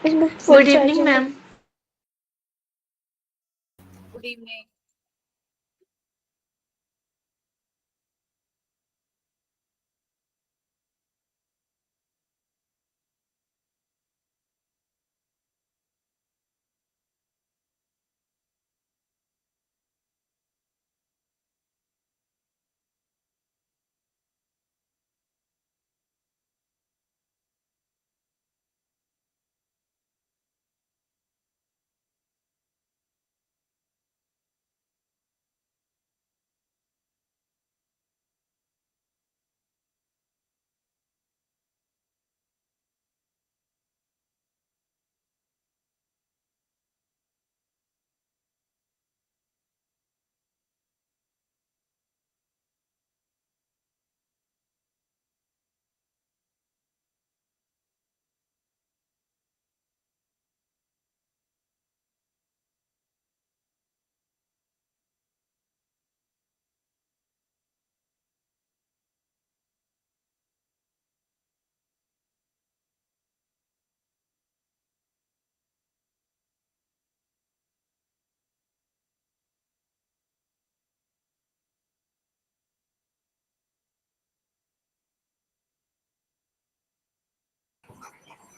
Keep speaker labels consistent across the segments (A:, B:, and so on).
A: इसमें
B: good evening ma'am.
C: Good evening.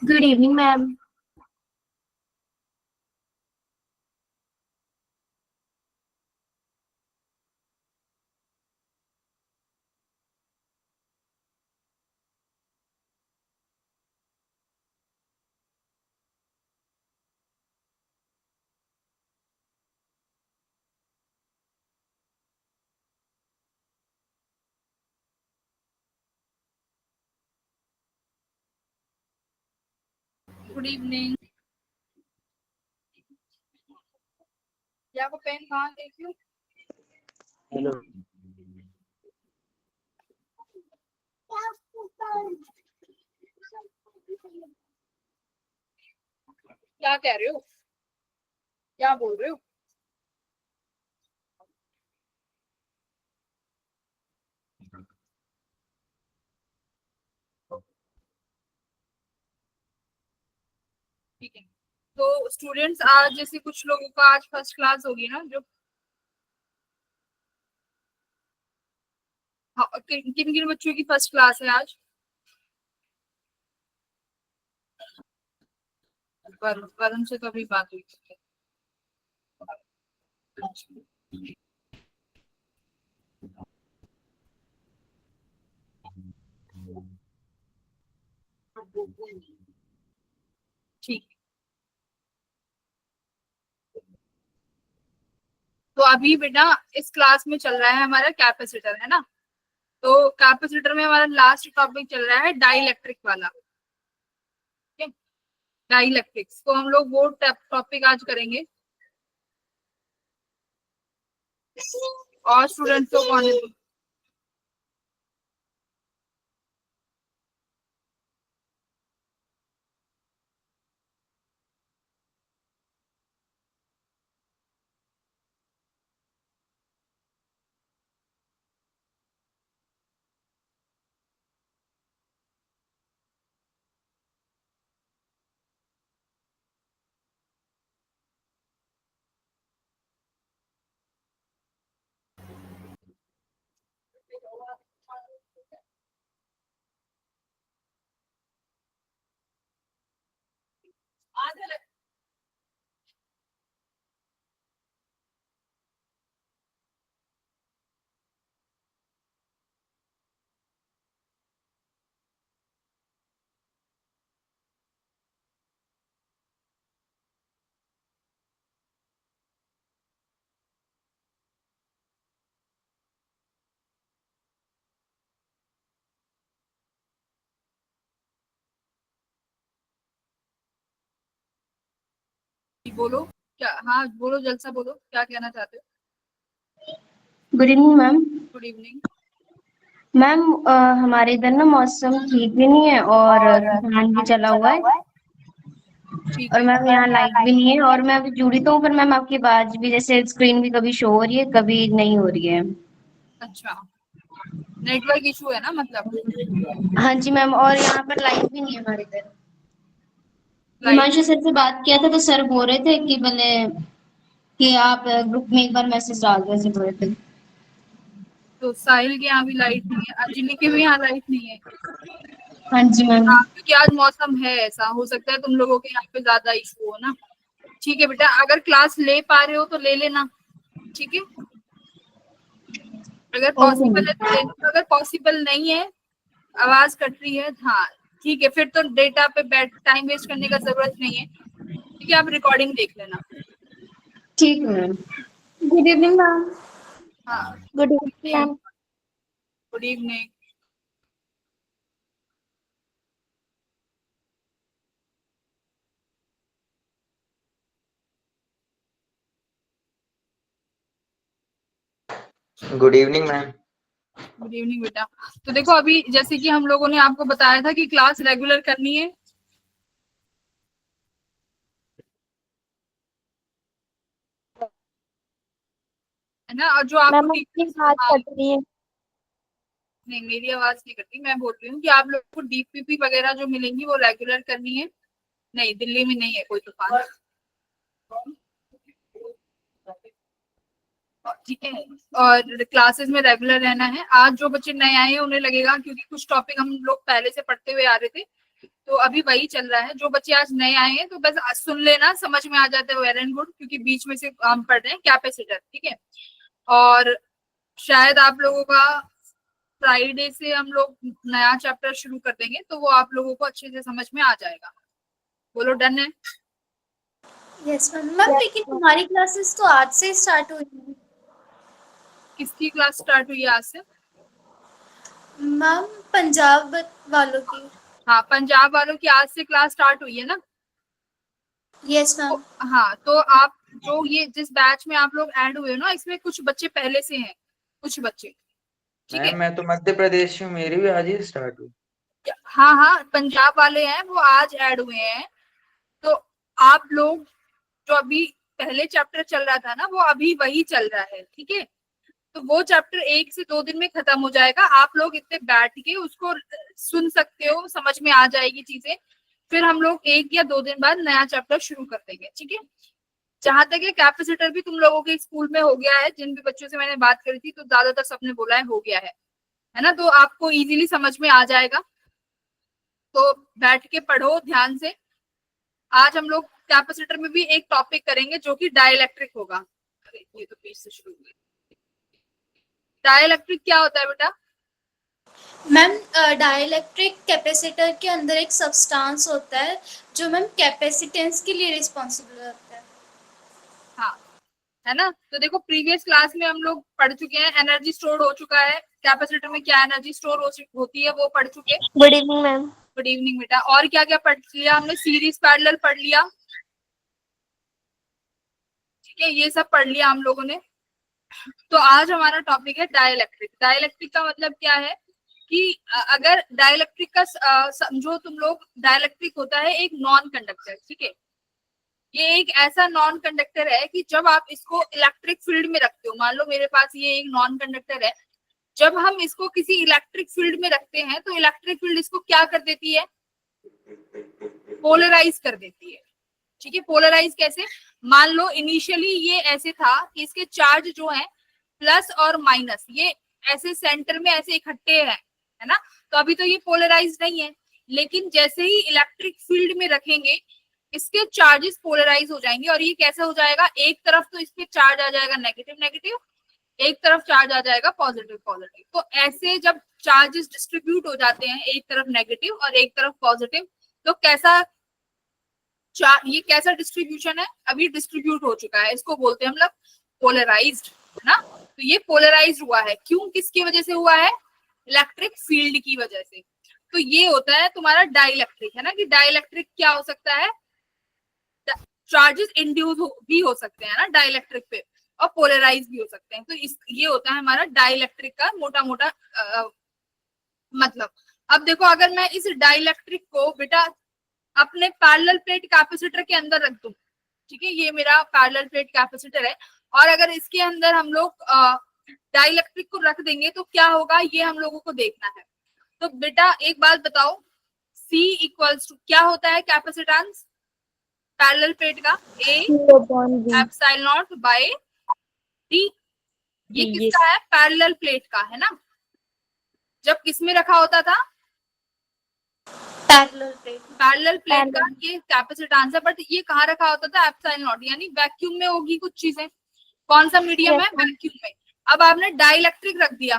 B: Good evening ma'am.
C: Good evening. या को pen कहाँ देखियो?
D: हेलो
C: क्या कह रहे हो? क्या बोल रहे हो? ठीक है। तो स्टूडेंट्स, आज जैसे कुछ लोगों का आज फर्स्ट क्लास होगी ना, जो किन किन बच्चों की फर्स्ट क्लास है आज? वरुण से तो अभी बात हुई थी। ठीक। तो अभी बेटा इस क्लास में चल रहा है हमारा कैपेसिटर, है ना? तो कैपेसिटर में हमारा लास्ट टॉपिक चल रहा है डाइइलेक्ट्रिक वाला। ठीक है, डाइइलेक्ट्रिक्स। तो हम लोग वो टॉपिक आज करेंगे। और स्टूडेंट्स को कौन है? बोलो क्या? हाँ बोलो, जल्द से बोलो, क्या कहना चाहते हो?
A: Good evening ma'am.
C: Good evening.
A: Ma'am हमारे इधर ना मौसम ठीक भी नहीं है और तूफान भी चला हुआ है
C: ठीक
A: और
C: है।
A: मैम यहाँ लाइट भी नहीं है और मैं अभी जुड़ी तो हूँ पर मैम आपकी आवाज भी जैसे स्क्रीन भी कभी शो हो रही है कभी नहीं हो रही है।
C: अच्छा, नेटवर्क इशू है ना मतलब?
A: हाँ जी मैम, और यहाँ पर लाइट भी नहीं है हमारे इधर। हिमांशु सर से बात किया था तो सर बोल रहे थे कि मैंने कि आप ग्रुप में एक बार मैसेज डाल दो, ऐसे बोल रहे थे।
C: तो साहिल के यहाँ भी लाइट नहीं है, अंजलि के भी यहाँ लाइट नहीं है।
A: हाँ जी मैम।
C: हाँ, क्योंकि आज मौसम है ऐसा, हो सकता है तुम लोगों के यहाँ पे ज्यादा इशू हो ना। ठीक है बेटा, अगर क्लास ले पा रहे हो तो ले लेना, ठीक है। अगर
A: ओके
C: पॉसिबल है
A: मैम।
C: तो ले लो, अगर पॉसिबल नहीं है, आवाज कट रही है, हाँ ठीक है, फिर तो डेटा पे बैठ टाइम वेस्ट करने का जरूरत नहीं है। ठीक है, आप रिकॉर्डिंग देख लेना।
A: ठीक है मैम।
B: Good evening ma'am.
C: हाँ,
B: good evening ma'am.
C: Good evening.
D: Good evening ma'am.
C: Good evening बेटा। तो देखो, अभी जैसे कि हम लोगों ने आपको बताया था कि क्लास रेगुलर करनी है ना, और जो आपको
B: मैम आपकी आवाज
C: हाँ,
B: कट रही है।
C: नहीं मेरी आवाज नहीं करती, मैं बोल रही हूँ कि आप लोगों को डीपीपी वगैरह जो मिलेंगी वो रेगुलर करनी है। नहीं, दिल्ली में नहीं है कोई तूफान। ठीक है, और क्लासेस में रेगुलर रहना है। आज जो बच्चे नए आए हैं उन्हें लगेगा, क्योंकि कुछ टॉपिक हम लोग पहले से पढ़ते हुए आ रहे थे, तो अभी वही चल रहा है। जो बच्चे आज नए आए हैं तो बस सुन लेना, समझ में आ जाता है, वेल एंड गुड, क्योंकि बीच में से हम पढ़ रहे हैं कैपेसिटर, ठीक है। और शायद आप लोगों का फ्राइडे से हम लोग नया चैप्टर शुरू कर देंगे, तो वो आप लोगों को अच्छे से समझ में आ जाएगा। बोलो डन है?
B: Yes ma'am. मैम लेकिन हमारी क्लासेस तो आज से स्टार्ट हुई हैं।
C: किसकी क्लास स्टार्ट हुई है आज से?
B: मैम पंजाब वालों की।
C: हाँ, पंजाब वालों की आज से क्लास स्टार्ट हुई है ना।
B: यस
C: तो
B: मैम।
C: हाँ, तो आप जो ये जिस बैच में आप लोग ऐड हुए हो ना, इसमें कुछ बच्चे पहले से हैं, कुछ बच्चे, ठीक है।
D: मैम मैं तो मध्य प्रदेश में, मेरी भी आज ही स्टार्ट हुई।
C: हाँ हाँ, पंजाब वाले हैं वो आज ऐड हुए हैं। तो आप लोग जो अभी पहले चैप्टर चल रहा था ना, वो अभी वही चल रहा है, ठीक है। तो वो चैप्टर 1 से 2 दिन में खत्म हो जाएगा। आप लोग इतने बैठ के उसको सुन सकते हो, समझ में आ जाएगी चीजें। फिर हम लोग 1 या 2 दिन बाद नया चैप्टर शुरू कर देंगे, ठीक है। जहां तक है कैपेसिटर भी तुम लोगों के स्कूल में हो गया है, जिन भी बच्चों से मैंने बात करी थी तो ज्यादातर सबने बोला है हो गया है ना, तो आपको इजीली समझ में आ जाएगा। तो बैठ के पढ़ो ध्यान से। आज हम लोग कैपेसिटर में भी एक टॉपिक करेंगे जो कि डाइलेक्ट्रिक होगा। अरे ये तो पेज से शुरू हुई। डाइलेक्ट्रिक क्या होता है बेटा?
B: मैम डाइलेक्ट्रिक कैपेसिटर के अंदर एक सब्सटेंस होता है जो मैम कैपेसिटेंस के लिए रिस्पॉन्सिबल होता है।
C: हाँ, है ना। तो देखो, प्रीवियस क्लास में हम लोग पढ़ चुके हैं, एनर्जी स्टोर हो चुका है कैपेसिटर में, क्या एनर्जी स्टोर होती है वो पढ़ चुके।
B: Good evening ma'am.
C: Good evening बेटा। और क्या क्या पढ़ लिया हमने? सीरीज पैरेलल पढ़ लिया, ठीक है, ये सब पढ़ लिया हम लोगों ने। तो आज हमारा टॉपिक है डाइलेक्ट्रिक। डाइलेक्ट्रिक का मतलब क्या है कि अगर डाइलेक्ट्रिक का समझो तुम लोग, डाइलेक्ट्रिक होता है एक नॉन कंडक्टर, ठीक है। ये एक ऐसा नॉन कंडक्टर है कि जब आप इसको इलेक्ट्रिक फील्ड में रखते हो, मान लो मेरे पास ये एक नॉन कंडक्टर है, जब हम इसको किसी इलेक्ट्रिक फील्ड में रखते हैं तो इलेक्ट्रिक फील्ड इसको क्या कर देती है? पोलराइज कर देती है, ठीक है। पोलराइज कैसे? मान लो इनिशियली ये ऐसे था कि इसके चार्ज जो है प्लस और माइनस, ये ऐसे सेंटर में ऐसे इकट्ठे हैं, है ना। तो अभी तो ये पोलराइज नहीं है, लेकिन जैसे ही इलेक्ट्रिक फील्ड में रखेंगे इसके चार्जेस पोलराइज हो जाएंगे। और ये कैसे हो जाएगा? एक तरफ तो इस पे चार्ज आ जाएगा नेगेटिव नेगेटिव, एक तरफ चार्ज आ जाएगा पॉजिटिव पॉजिटिव। तो ऐसे जब चार्जेस डिस्ट्रीब्यूट हो जाते हैं, एक तरफ नेगेटिव और एक तरफ पॉजिटिव, तो कैसा ये कैसा डिस्ट्रीब्यूशन है? अभी डिस्ट्रीब्यूट हो चुका है, इसको बोलते हैं हम लोग पोलराइज्ड, है ना। तो ये पोलराइज्ड हुआ है, क्यों, किसकी वजह से हुआ है? इलेक्ट्रिक फील्ड की वजह से। तो ये होता है तुम्हारा डाइलेक्ट्रिक, है ना। कि डाइलेक्ट्रिक क्या हो सकता है? चार्जेस इंड्यूस भी हो सकते हैं ना डाइलेक्ट्रिक पे, और पोलराइज भी हो सकते हैं। तो ये होता है हमारा डाइलेक्ट्रिक का मोटा मोटा मतलब। अब देखो, अगर मैं इस डाइलेक्ट्रिक को बेटा अपने पैरेलल प्लेट कैपेसिटर के अंदर रख दूं, ठीक है, ये मेरा पैरेलल प्लेट कैपेसिटर है, और अगर इसके अंदर हम लोग डाइलेक्ट्रिक को रख देंगे तो क्या होगा, ये हम लोगों को देखना है। तो बेटा एक बात बताओ, C इक्वल्स टू क्या होता है कैपेसिटेंस? पैरेलल प्लेट का? A epsilon naught by D. ये किसका है? पैरेलल प्लेट का है ना। जब किसमें रखा होता था? पैरेलल प्लेट का ये कैपेसिटेंस है, बट ये कहाँ रखा होता था? एप्सिलॉन नॉट, यानी वैक्यूम में होगी कुछ चीजें। कौन सा मीडियम है? वैक्यूम में। अब आपने डाइलेक्ट्रिक रख दिया,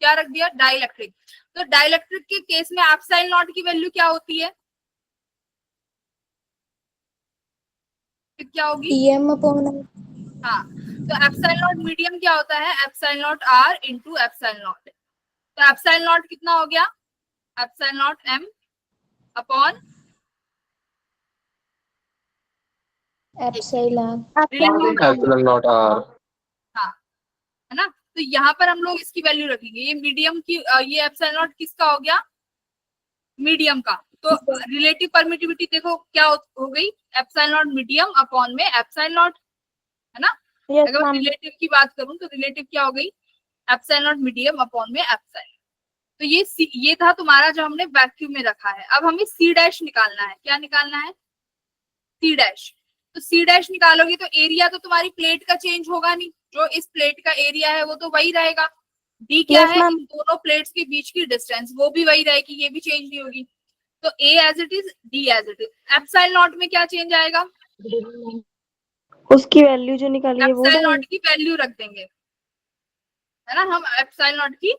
C: क्या रख दिया? डाइलेक्ट्रिक। तो डाइलेक्ट्रिक के केस में एप्सिलॉन नॉट की वैल्यू क्या होती है? क्या होगी? हाँ, तो एप्सिलॉन नॉट मीडियम क्या होता है? Epsilon naught R into epsilon naught. तो एप्सिलॉन नॉट कितना हो गया? Epsilon naught M upon
E: epsilon naught R.
C: हाँ, है ना। तो यहाँ पर हम लोग इसकी वैल्यू रखेंगे। ये मीडियम की ये एप्सिलॉन नॉट किसका हो गया? मीडियम का। तो रिलेटिव परमिटिविटी देखो क्या हो गई? एप्सिलॉन नॉट मीडियम अपॉन में एप्सिलॉन नॉट, है ना। अगर मैं रिलेटिव की बात करूं तो रिलेटिव क्या हो गई? एप्सिलॉन नॉट मीडियम अपॉन में एप्सिलॉन। तो ये था तुम्हारा जो हमने वैक्यूम में रखा है। अब हमें सी डैश निकालना है। क्या निकालना है? C dash. तो सी डैश निकालोगे तो एरिया तो तुम्हारी प्लेट का चेंज होगा नहीं, जो इस प्लेट का एरिया है वो तो वही रहेगा। डी क्या है? इन दोनों प्लेट्स के बीच की डिस्टेंस, वो भी वही रहेगी, ये भी चेंज नहीं होगी। तो A as it is, D as it is. Epsilon naught में क्या चेंज आएगा?
F: उसकी वैल्यू जो निकाली है वो
C: एप्सिलॉन नॉट की वैल्यू रख देंगे, है ना। हम एप्सिलॉन नॉट की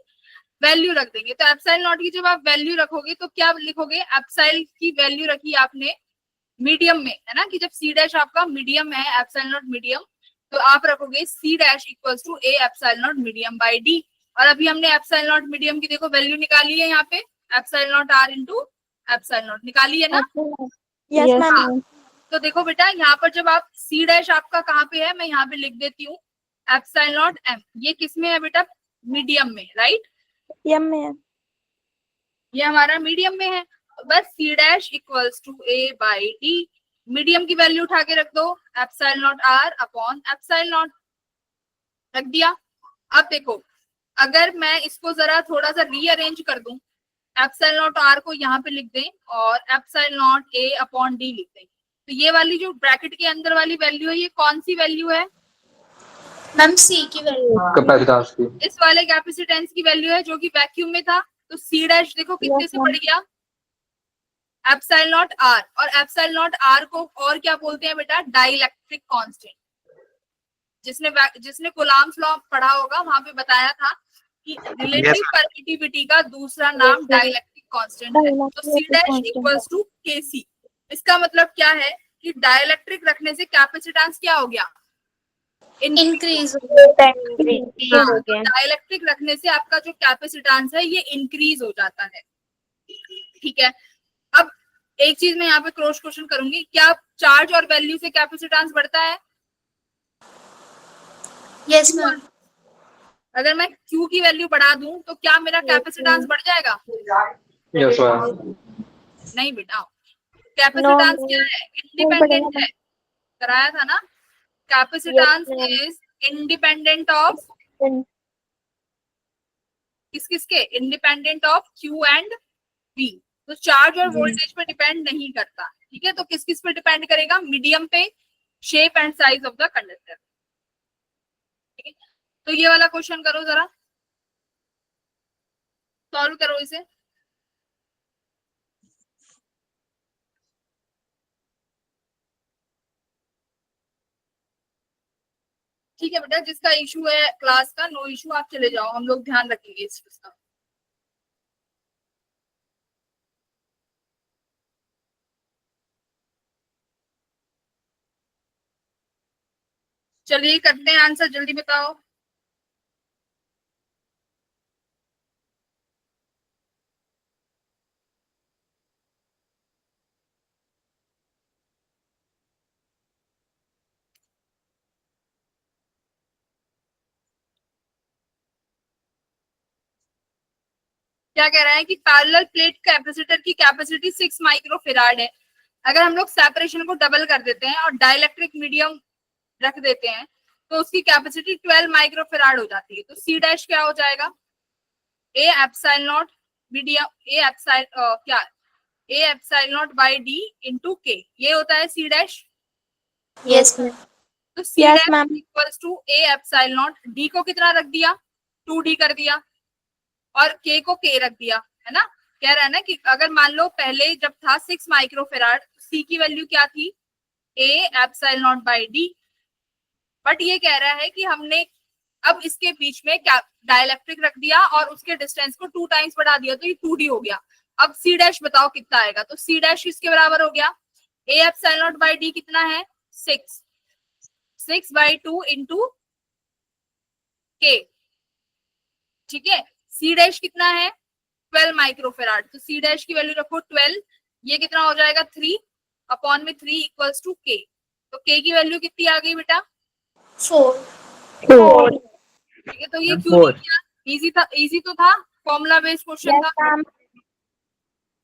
C: वैल्यू रख देंगे। तो एप्सिलॉन नॉट की जब आप वैल्यू रखोगे तो क्या लिखोगे? एप्सिलॉन की वैल्यू रखी आपने मीडियम में, है ना, कि जब सी डैश आपका मीडियम है, एप्सिलॉन नॉट मीडियम, तो आप रखोगे C dash equals to A epsilon naught medium by D. और अभी हमने एप्सिलॉन नॉट मीडियम की देखो वैल्यू निकाली है यहाँ पे, epsilon naught R into epsilon naught निकाली है ना।
F: Yes ma'am.
C: हाँ, तो देखो बेटा यहाँ पर जब आप सी डैश आपका कहाँ पे है, मैं यहाँ पे लिख देती हूँ एप्सिलॉन नॉट एम। ये किस में है बेटा? मीडियम में, राइट।
F: एम में है,
C: ये हमारा मीडियम में है। बस C dash equals to A by D. Medium की वैल्यू उठा के रख दो, epsilon naught R upon epsilon naught रख दिया। अब देखो, अगर मैं इसको जरा थोड़ा सा रीअरेंज कर दूं, एप्सिलॉन नॉट आर को यहाँ पे लिख दें और epsilon not a upon D लिख दें, तो ये वाली जो ब्रैकेट के अंदर वाली वैल्यू है, ये कौन सी वैल्यू है?
B: मैम सी की वैल्यू,
E: कैपेसिटेंस की।
C: इस वाले कैपेसिटेंस की वैल्यू है जो कि वैक्यूम में था। तो सी डैश देखो कितने से बढ़ गया? Epsilon naught R. और एप्सिलॉन नॉट आर को और क्या बोलते हैं बेटा? Dielectric constant. जिसने कूलम्ब्स लॉ पढ़ा होगा वहां पे बताया था कि रिलेटिव परमिटिविटी का दूसरा नाम डाइलेक्ट्रिक कांस्टेंट है। तो सी डैश इक्वल्स टू केसी। इसका मतलब क्या है कि डाइलेक्ट्रिक रखने से कैपेसिटेंस क्या हो गया?
B: इंक्रीज
C: डाइलेक्ट्रिक रखने से आपका जो कैपेसिटेंस है ये इंक्रीज हो जाता है। ठीक है। अब एक चीज मैं यहाँ पे क्रॉस क्वेश्चन करूंगी, क्या चार्ज और वैल्यू से कैपेसिटेंस बढ़ता है?
B: Yes ma'am.
C: अगर मैं Q की वैल्यू बढ़ा दूं तो क्या मेरा कैपेसिटेंस बढ़ जाएगा?
E: Yes ma'am.
C: नहीं बेटा, कैपेसिटेंस क्या है? इंडिपेंडेंट है, कराया था ना। कैपेसिटेंस इज इंडिपेंडेंट ऑफ किसके? Independent of Q and V। तो चार्ज और वोल्टेज पे डिपेंड नहीं करता। ठीक है, तो किस पे डिपेंड करेगा? मीडियम पे, shape and size of the conductor. ठीक है, तो ये वाला क्वेश्चन करो, जरा सॉल्व करो इसे। ठीक है बेटा, जिसका इशू है क्लास का, नो इशू, आप चले जाओ, हम लोग ध्यान रखेंगे इस चीज का। चलिए करते हैं आंसर, जल्दी बताओ। क्या कह रहा है कि पैरेलल प्लेट कैपेसिटर की कैपेसिटी 6 माइक्रोफेराड है। अगर हम लोग सेपरेशन को डबल कर देते हैं और डाइलेक्ट्रिक मीडियम रख देते हैं तो उसकी कैपेसिटी 12 माइक्रोफेराड हो जाती है। तो सी डैश क्या हो जाएगा? A epsilon naught medium, A epsilon naught by D into K, ये होता है सी डैश।
B: Yes ma'am.
C: तो C
F: Yes,
C: dash
F: ma'am.
C: Equals to A epsilon naught, D को कितना रख दिया, 2d कर दिया, और k को k रख दिया, है ना। कह रहा है ना कि अगर मान लो पहले जब था 6 माइक्रोफेराड, c की वैल्यू क्या थी, a epsilon not by d। But ये कह रहा है कि हमने अब इसके बीच में डाइलेक्ट्रिक रख दिया और उसके डिस्टेंस को 2 टाइम्स बढ़ा दिया, तो ये 2d हो गया। अब c डैश बताओ कितना आएगा, तो c डैश किसके बराबर हो गया, a epsilon not by d कितना है, 6/2 इंटू k, ठीक है। c डैश कितना है, 12 माइक्रोफेराड, तो c डैश की वैल्यू रखो 12, ये कितना हो जाएगा 3 अपॉन में 3 इक्वल्स टू k। तो k की वैल्यू कितनी आ गई बेटा,
B: 4।
F: 4.
C: ठीक है। तो ये क्यों नहीं किया, इजी था, इजी तो था, फॉर्मूला बेस्ड क्वेश्चन
F: Yes,
C: था,
F: ma'am.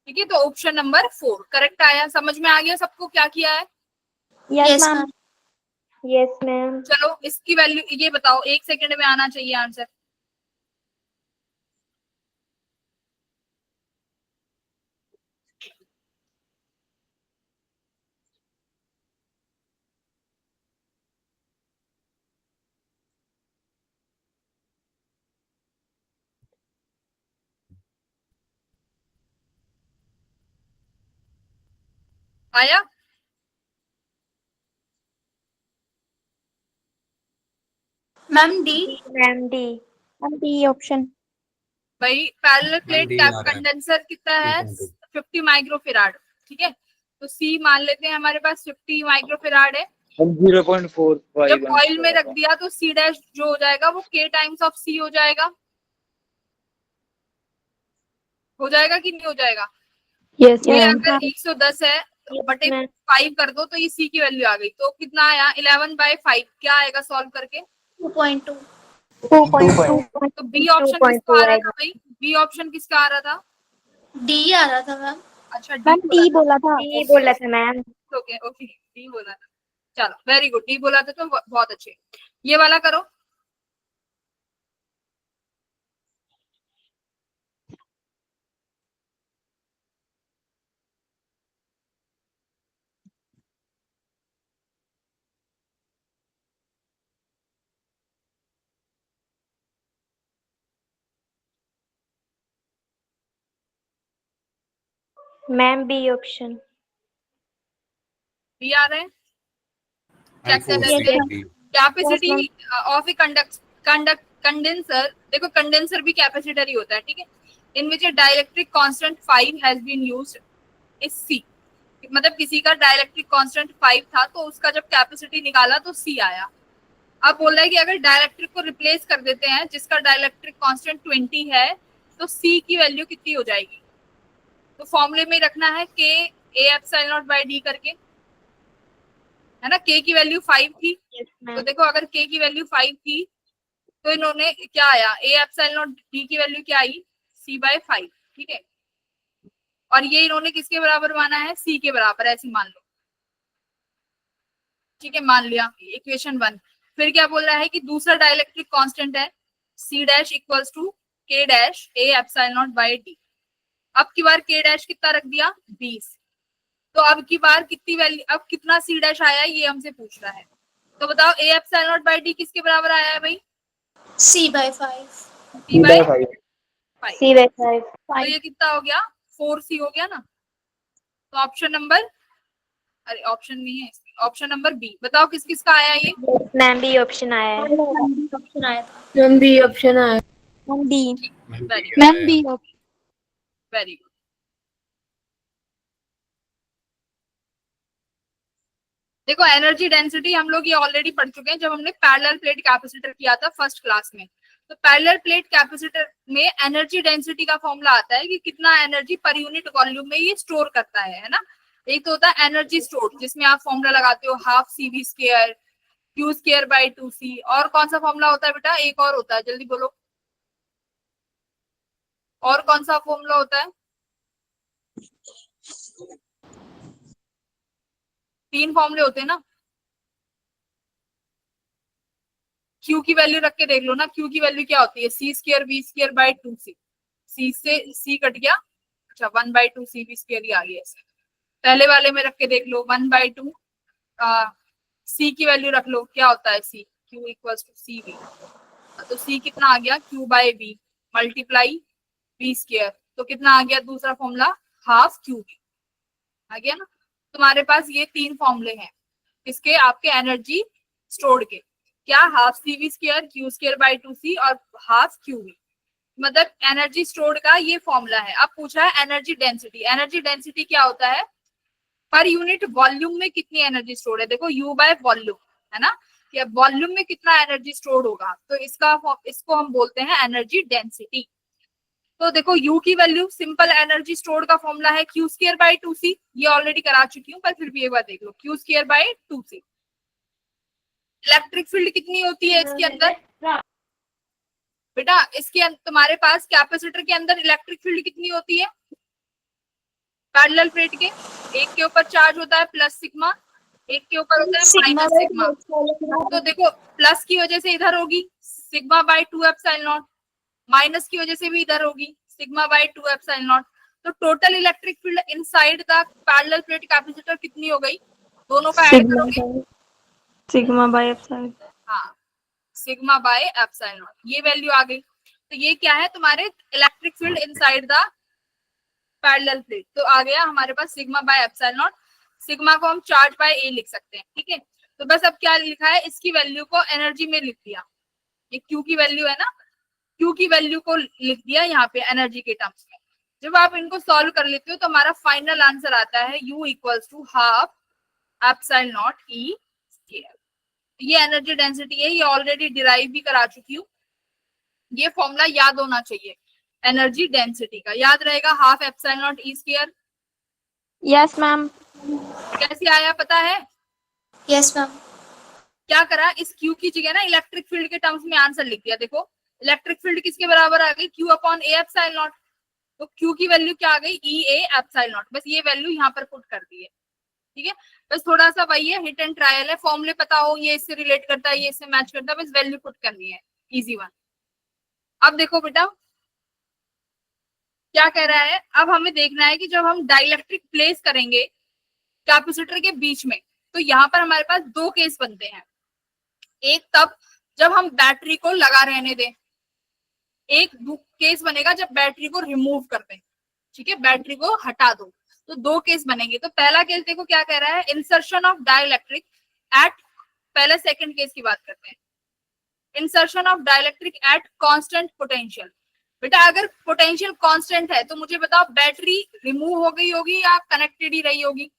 C: ठीक है। तो ऑप्शन नंबर 4 करेक्ट आया। समझ में आ गया सबको क्या किया है।
F: Yes,
B: yes
F: ma'am.
B: Ma'am.
F: Yes, ma'am.
C: चलो इसकी वैल्यू ये बताओ, 1 सेकंड में आना चाहिए आंसर। आया,
B: ma'am D.
F: Ma'am, D. Ma'am, D option.
C: भाई पैरेलल प्लेट
E: D
C: कैप
E: आ रहा है।
C: कंडेंसर कितना है,
E: 2.2।
C: 50 माइक्रोफेराड, ठीक है। तो सी मान लेते हैं हमारे पास 50 माइक्रोफेराड है।
D: 0.45
C: जब कॉइल में रख दिया तो सी डैश जो हो जाएगा वो k टाइम्स ऑफ सी हो जाएगा कि नहीं हो जाएगा।
F: Yes,
C: ये
F: ma'am.
C: अगर 110 है
F: Yes,
C: बटे
F: ma'am.
C: 5 कर दो तो ये सी की वैल्यू आ गई, तो कितना आया 11/5, क्या आएगा सॉल्व करके,
B: 2.2।
F: 2.2.
C: तो बी ऑप्शन किसका आ रहा था भाई, बी ऑप्शन किसका आ रहा था,
B: डी आ रहा था मैम।
C: अच्छा डी
F: Ma'am, D बोला था.
C: D बोला था मैम, ओके ओके डी बोला था, चलो वेरी गुड, डी बोला था तो बहुत अच्छे। ये वाला करो,
F: Ma'am, B option.
C: बी आ रहे हैं, चेक कर
E: I4
C: लेते हैं।
E: C.
C: Capacity
F: Yes,
C: of a condenser, देखो कंडेंसर भी कैपेसिटर ही होता है, ठीक है। In which a dielectric constant 5 has been used is C, मतलब किसी का डाइलेक्ट्रिक कांस्टेंट 5 था तो उसका जब कैपेसिटी निकाला तो सी आया। अब बोल रहा है कि अगर डाइलेक्ट्रिक को रिप्लेस कर देते हैं जिसका डाइलेक्ट्रिक कांस्टेंट 20 है तो सी की वैल्यू कितनी हो जाएगी, तो फॉर्मूले में रखना है के A epsilon naught by D करके, है ना। के की वैल्यू 5 थी,
F: Yes,
C: तो
F: ma'am.
C: देखो अगर के की वैल्यू 5 थी तो इन्होंने क्या आया, ए एप्सिलॉन नॉट डी की वैल्यू क्या आई, c/5, ठीक है। और ये इन्होंने किसके बराबर माना है, सी के बराबर, ऐसे मान लो, ठीक है, मान लिया इक्वेशन 1। फिर क्या बोल रहा है कि दूसरा डाइलेक्ट्रिक कांस्टेंट है C dash equals to K dash A epsilon naught by D. अब की बार के डैश कितना रख दिया, 20, तो अब की बार कितनी वैल्यू, अब कितना सी डैश आया ये हमसे पूछ रहा है। तो बताओ A epsilon naught by D किसके बराबर आया है भाई,
B: C/5।
C: c/5,
F: C/5.
C: तो ये कितना हो गया 4c हो गया ना। तो ऑप्शन नंबर, अरे ऑप्शन नहीं है, ऑप्शन नंबर बी, बताओ किस किस का आया ये,
F: Ma'am, B option आया है.
B: ऑप्शन आया था।
F: Ma'am, B option आया. Ma'am, D.
C: Very
F: Ma'am, B option.
C: Very good. देखो एनर्जी डेंसिटी हम लोग ये ऑलरेडी पढ़ चुके हैं जब हमने पैरेलल प्लेट कैपेसिटर किया था फर्स्ट क्लास में। तो पैरेलल प्लेट कैपेसिटर में एनर्जी डेंसिटी का फॉर्मूला आता है कि कितना एनर्जी पर यूनिट वॉल्यूम में ये स्टोर करता है ना। एक तो होता है एनर्जी स्टोर जिसमें आप फॉर्मूला लगाते हो half CV square Q square by 2C, और कौन सा फॉर्मूला होता है बेटा, एक और होता है, जल्दी बोलो, और कौन सा फॉर्मूला होता है, 3 फॉर्मूले होते हैं ना। Q की वैल्यू रख के देख लो ना, Q की वैल्यू क्या होती है, C square V square by 2C, C से C कट गया, अच्छा 1/2 CV स्क्वायर ही आ गया ऐसे। पहले वाले में रख के देख लो 1/2 सी की वैल्यू रख लो, क्या होता है C, Q equals to C V. तो सी कितना आ गया, Q by V multiply V square, तो कितना आ गया दूसरा फॉर्मूला, हाफ क्यू वी आ गया ना। तुम्हारे पास ये 3 फॉर्मूले हैं इसके, आपके एनर्जी स्टोर्ड के, क्या, half C V square, Q square by 2c और हाफ क्यू वी, मतलब एनर्जी स्टोर्ड का ये फॉर्मूला है। अब पूछा है एनर्जी डेंसिटी, एनर्जी डेंसिटी क्या होता है, पर यूनिट वॉल्यूम में कितनी एनर्जी स्टोर्ड है, देखो यू बाय वॉल्यूम है ना, कि वॉल्यूम में कितना एनर्जी स्टोर्ड होगा, तो इसको हम बोलते हैं एनर्जी डेंसिटी। तो देखो U की वैल्यू, सिंपल एनर्जी स्टोर्ड का फॉर्मूला है क्यू स्क्वायर बाय 2c, ये ऑलरेडी करा चुकी हूँ पर फिर भी एक बार देख लो, Q square by 2c। Electric field कितनी होती है इसके अंदर, बेटा इसके तुम्हारे पास कैपेसिटर के अंदर इलेक्ट्रिक फील्ड कितनी होती है, पैरेलल प्लेट के, एक के ऊपर चार्ज होता है प्लस सिग्मा, एक के ऊपर होता है माइनस सिग्मा। तो देखो प्लस की वजह से इधर होगी sigma by 2 epsilon naught, minus की वजह से भी इधर होगी सिग्मा बाय 2 एप्सिलॉन नॉट। तो total electric field inside the parallel plate capacitor कितनी हो गई, दोनों का ऐड करोगे,
F: सिग्मा बाय एप्सिलॉन।
C: हाँ सिग्मा बाय एप्सिलॉन नॉट, ये वैल्यू आ गई। तो ये क्या है तुम्हारे electric field inside the parallel plate, तो आ गया हमारे पास sigma by epsilon naught. Sigma को हम चार्ज बाय ए लिख सकते हैं, ठीक है। तो बस अब क्या लिखा है, इसकी वैल्यू को एनर्जी में लिख दिया, ये क्यू की वैल्यू है ना, क्यू की वैल्यू को लिख दिया यहाँ पे एनर्जी के टर्म्स में। जब आप इनको सॉल्व कर लेते हो तो हमारा फाइनल आंसर आता है U equals to half epsilon naught E square. ये एनर्जी डेंसिटी है, ये ऑलरेडी डिराइव भी करा चुकी हूँ, ये फॉर्मूला याद होना चाहिए एनर्जी डेंसिटी का, याद रहेगा, half epsilon naught E square.
F: Yes ma'am.
C: कैसे आया पता है,
B: यस मैम।
C: क्या करा, इस Q की जगह ना इलेक्ट्रिक फील्ड के टर्म्स में आंसर लिख दिया। देखो इलेक्ट्रिक फील्ड किसके बराबर आ गई, Q upon A epsilon naught, तो Q की वैल्यू क्या आ गई, E A एप्सिलॉन नॉट, बस ये वैल्यू यहाँ पर पुट कर दी है, ठीक है। बस थोड़ा सा वही है, हिट एंड ट्रायल है, फॉर्मूले पता हो ये इससे रिलेट करता है, ये इससे मैच करता है, बस वैल्यू पुट करनी है, इजी वन। अब देखो बेटा क्या कह रहा है, अब हमें देखना है कि जब हम डाइलेक्ट्रिक प्लेस करेंगे कैपेसिटर के बीच में, तो यहाँ पर हमारे पास 2 केस बनते हैं। एक तब जब हम बैटरी को लगा रहने दें, एक केस बनेगा जब बैटरी को रिमूव कर दें, ठीक है, बैटरी को हटा दो, तो 2 केस बनेंगे। तो पहला केस देखो क्या कह रहा है, इंसर्शन ऑफ डाइलेक्ट्रिक एट, पहले सेकंड केस की बात करते हैं, insertion of dielectric at constant potential. बेटा अगर पोटेंशियल कांस्टेंट है तो मुझे बताओ बैटरी रिमूव हो गई होगी या कनेक्टेड ही रही होगी,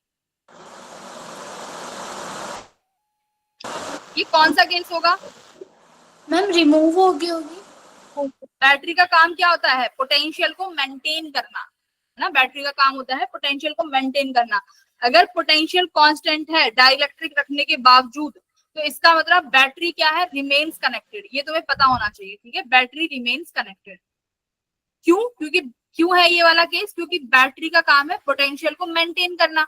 C: ये कौन सा केस होगा,
B: मैम रिमूव हो गई होगी।
C: बैटरी का काम क्या होता है, पोटेंशियल को मेंटेन करना है ना, बैटरी का काम होता है पोटेंशियल को मेंटेन करना। अगर पोटेंशियल कांस्टेंट है डाइलेक्ट्रिक रखने के बावजूद, तो इसका मतलब बैटरी क्या है, रिमेन्स कनेक्टेड, ये तुम्हें पता होना चाहिए, ठीक है, बैटरी रिमेन्स कनेक्टेड। क्यों, क्योंकि क्यों है ये वाला केस, क्योंकि बैटरी का काम है पोटेंशियल को मेंटेन करना,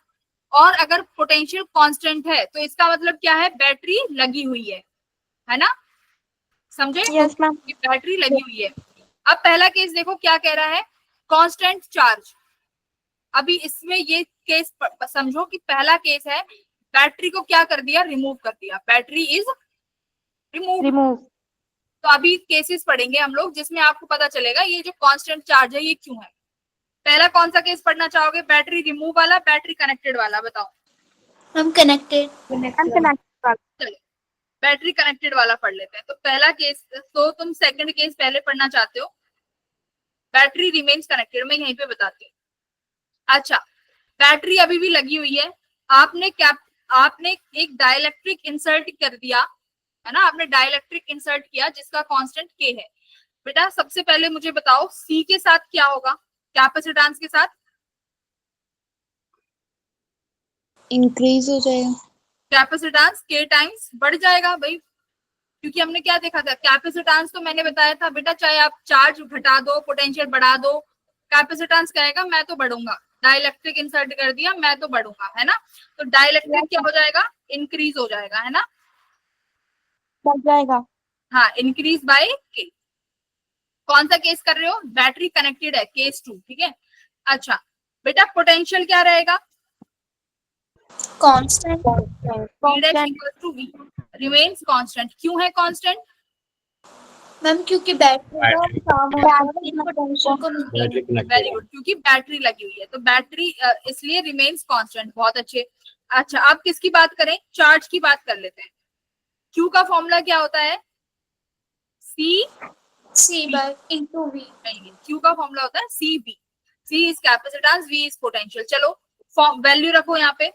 C: और अगर पोटेंशियल कांस्टेंट है तो इसका मतलब क्या है, बैटरी लगी हुई है ना, समझे।
F: Yes ma'am.
C: बैटरी लगी हुई है। अब पहला केस देखो क्या कह रहा है, कांस्टेंट चार्ज। अभी इसमें ये केस समझो कि पहला केस है बैटरी को क्या कर दिया, रिमूव कर दिया, बैटरी इज रिमूव। तो अभी केसेस पढ़ेंगे हम लोग जिसमें आपको पता चलेगा ये जो कांस्टेंट चार्ज है ये क्यों है। पहला कौन सा केस पढ़ना चाहोगे, बैटरी रिमूव वाला, बैटरी कनेक्टेड वाला, बताओ।
B: हम कनेक्टेड।
C: चलो बैटरी कनेक्टेड वाला पढ़ लेते हैं। तो पहला केस, तो तुम सेकंड केस पहले पढ़ना चाहते हो, बैटरी रिमेन्स कनेक्टेड, मैं यहीं पे बताती हूँ। अच्छा, बैटरी अभी भी लगी हुई है, आपने एक डाइलेक्ट्रिक इंसर्ट कर दिया है ना, आपने डाइलेक्ट्रिक इंसर्ट किया जिसका कांस्टेंट के है। बेटा सबसे पहले मुझे बताओ सी के साथ क्या होगा, कैपेसिटेंस के साथ
A: इंक्रीज हो जाएगा,
C: कैपेसिटेंस के टाइम्स बढ़ जाएगा भाई, क्योंकि हमने क्या देखा था, कैपेसिटेंस तो मैंने बताया था बेटा, चाहे आप चार्ज घटा दो पोटेंशियल बढ़ा दो, कैपेसिटेंस कहेगा मैं तो बढ़ूंगा, डाइलेक्ट्रिक इंसर्ट कर दिया मैं तो बढ़ूंगा, है ना। तो डाइलेक्ट्रिक क्या हो जाएगा, इंक्रीज हो जाएगा, है ना,
F: बढ़ जाएगा।
C: हाँ, इंक्रीज बाय के। कौन सा केस कर रहे हो, बैटरी कनेक्टेड है, केस 2, ठीक है। अच्छा बेटा पोटेंशियल क्या रहेगा,
B: constant.
C: V dash equals to V remains constant. क्यों है constant?
B: मैम क्योंकि बैटरी का काम हो रहा है पोटेंशियल को मेंटेन।
C: वेरी गुड, क्योंकि बैटरी लगी हुई है तो बैटरी इसलिए रिमेन्स कांस्टेंट। बहुत अच्छे। अच्छा, अब किसकी बात करें? चार्ज की बात कर लेते हैं। Q का फॉर्मूला क्या होता है?
B: C by into V।
C: Q का फॉर्मूला होता है CV। C is capacitance, V is potential. चलो वैल्यू रखो यहाँ पे।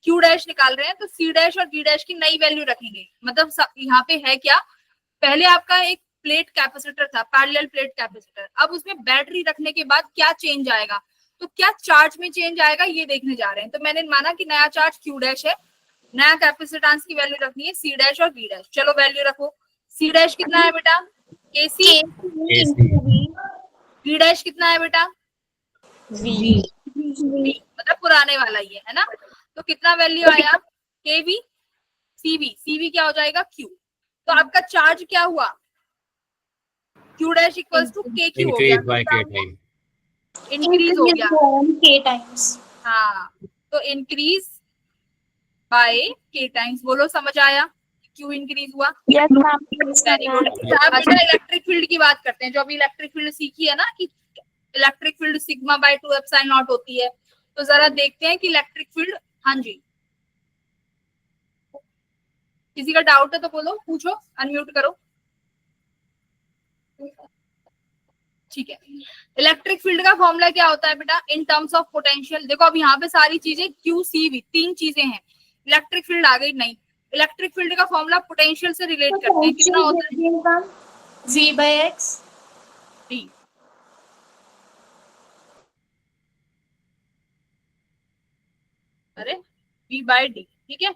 C: Q डैश निकाल रहे हैं तो C डैश और V डैश की नई वैल्यू रखेंगे। मतलब यहाँ पे है क्या, पहले आपका एक प्लेट कैपेसिटर था, पैरेलल प्लेट कैपेसिटर। अब उसमें बैटरी रखने के बाद क्या चेंज आएगा, तो क्या चार्ज में चेंज आएगा ये देखने जा रहे हैं। तो मैंने माना कि नया चार्ज Q डैश है, नया कैपेसिटेंस की वैल्यू रखनी है C डैश और V डैश। चलो वैल्यू रखो। C डैश कितना है बेटा? KC। V डैश कितना है बेटा? V मतलब पुराने वाला ही है ना। तो कितना वैल्यू आया? KV। CV क्या हो जाएगा? Q। तो आपका चार्ज क्या हुआ? Q dash equals to KQ हो गया। इंक्रीज हो गया
B: K टाइम्स।
C: हाँ, तो इंक्रीज बाय K टाइम्स। बोलो समझ आया? क्यों इंक्रीज हुआ?
F: Yes, ma'am.
C: Very good. अच्छा, इलेक्ट्रिक फील्ड की बात करते हैं। जो अभी इलेक्ट्रिक फील्ड सीखी है ना कि electric field sigma by 2 epsilon not होती है, तो जरा देखते हैं कि इलेक्ट्रिक फील्ड। हाँ जी, किसी का डाउट है तो बोलो, पूछो, अनम्यूट करो। ठीक है, इलेक्ट्रिक फील्ड का फॉर्मूला क्या होता है बेटा? In terms of potential. देखो अब यहाँ पे सारी चीजें Q C V तीन चीजें हैं, इलेक्ट्रिक फील्ड आ गई नहीं। इलेक्ट्रिक फील्ड का फॉर्मूला पोटेंशियल से रिलेट करते हैं। कितना होता है?
B: V by X।
C: V। अरे V by D, ठीक है।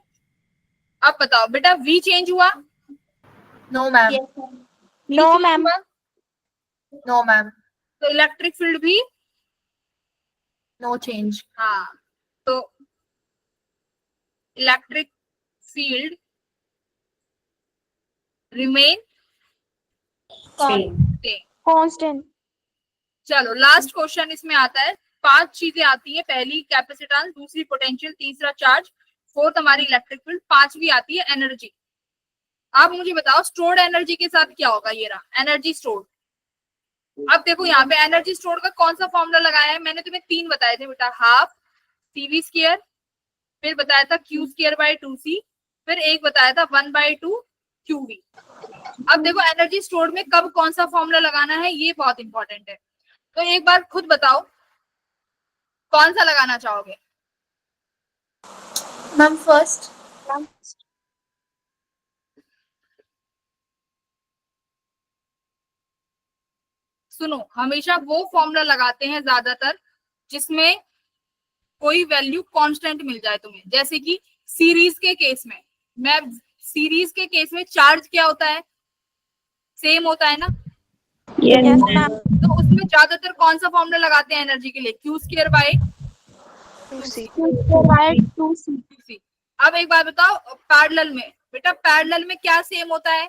C: अब बताओ बेटा, V चेंज हुआ?
B: No ma'am.
F: No, ma'am.
B: No ma'am.
C: तो इलेक्ट्रिक फील्ड भी
B: नो चेंज।
C: हाँ, तो इलेक्ट्रिक फील्ड रिमेन
F: Constant.
C: चलो लास्ट क्वेश्चन इसमें आता है। 5 चीजें आती है, पहली कैपेसिटेंस, दूसरी पोटेंशियल, तीसरा चार्ज, फोर्थ हमारी इलेक्ट्रिक फील्ड, 5वीं आती है एनर्जी। आप मुझे बताओ स्टोर्ड एनर्जी के साथ क्या होगा? ये रहा एनर्जी स्टोर्ड। अब देखो यहाँ पे एनर्जी स्टोर्ड का कौन सा फॉर्मूला लगाया है? मैंने तुम्हें 3 बताए थे बेटा, हाफ CV स्क्वायर, फिर बताया था Q स्क्वायर बाय 2C, फिर एक बताया था 1/2 QV। अब देखो एनर्जी स्टोर्ड में कब कौन सा फॉर्मूला लगाना है, ये बहुत इंपॉर्टेंट है। तो एक बार खुद बताओ कौन सा लगाना चाहोगे?
B: Ma'am first.
C: सुनो, हमेशा वो फॉर्मूला लगाते हैं ज्यादातर जिसमें कोई वैल्यू कांस्टेंट मिल जाए तुम्हें। जैसे कि सीरीज के केस में, सीरीज के केस में चार्ज क्या होता है? सेम होता है ना।
F: Yes, ma'am.
C: तो उसमें ज्यादातर कौन सा फॉर्मूला लगाते हैं एनर्जी के लिए? Q square by 2C। अब एक बात बताओ, पैरेलल में बेटा, पैरेलल में क्या सेम होता है?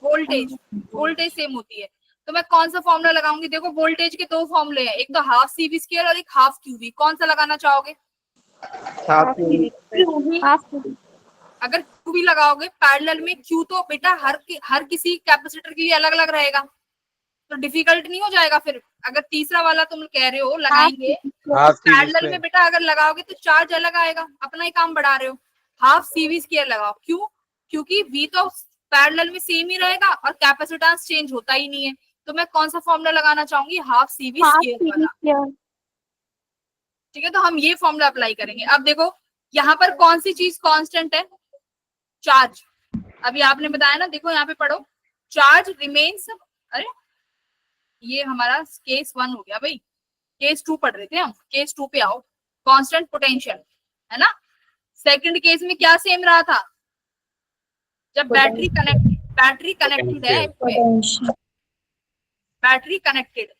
C: वोल्टेज सेम होती है। तो मैं कौन सा फॉर्मूला लगाऊंगी? देखो वोल्टेज के 2 फॉर्मूले हैं, एक तो हाफ CV स्क्वायर और एक हाफ QV। कौन सा लगाना चाहोगे? अगर QV लगाओगे पैरेलल में, Q तो बेटा हर किसी कैपेसिटर के लिए अलग अलग रहेगा, तो डिफिकल्ट नहीं हो जाएगा फिर? अगर तीसरा वाला तुम कह रहे हो लगाएंगे पैरेलल में बेटा, अगर लगाओगे तो चार्ज अलग आएगा, अपना ही काम बढ़ा रहे हो। हाफ CV स्क्वायर लगाओ। क्यों? क्योंकि V तो पैरेलल में सेम ही रहेगा और कैपेसिटेंस चेंज होता ही नहीं है। तो मैं कौन सा फॉर्मूला लगाना चाहूंगी? हाफ CV स्क्वायर वाला। ठीक है, तो हम ये फॉर्मूला अप्लाई करेंगे। अब देखो यहाँ पर कौन सी चीज कांस्टेंट है? चार्ज। अभी आपने बताया ना, देखो यहाँ पे पढ़ो, चार्ज रिमेन्स। अरे ये हमारा केस 1 हो गया भाई, केस 2 पढ़ रहे थे हम, केस 2 पे आओ। कांस्टेंट पोटेंशियल है ना। सेकंड केस में क्या सेम रहा था? जब बैटरी कनेक्टेड है, बैटरी कनेक्टेड,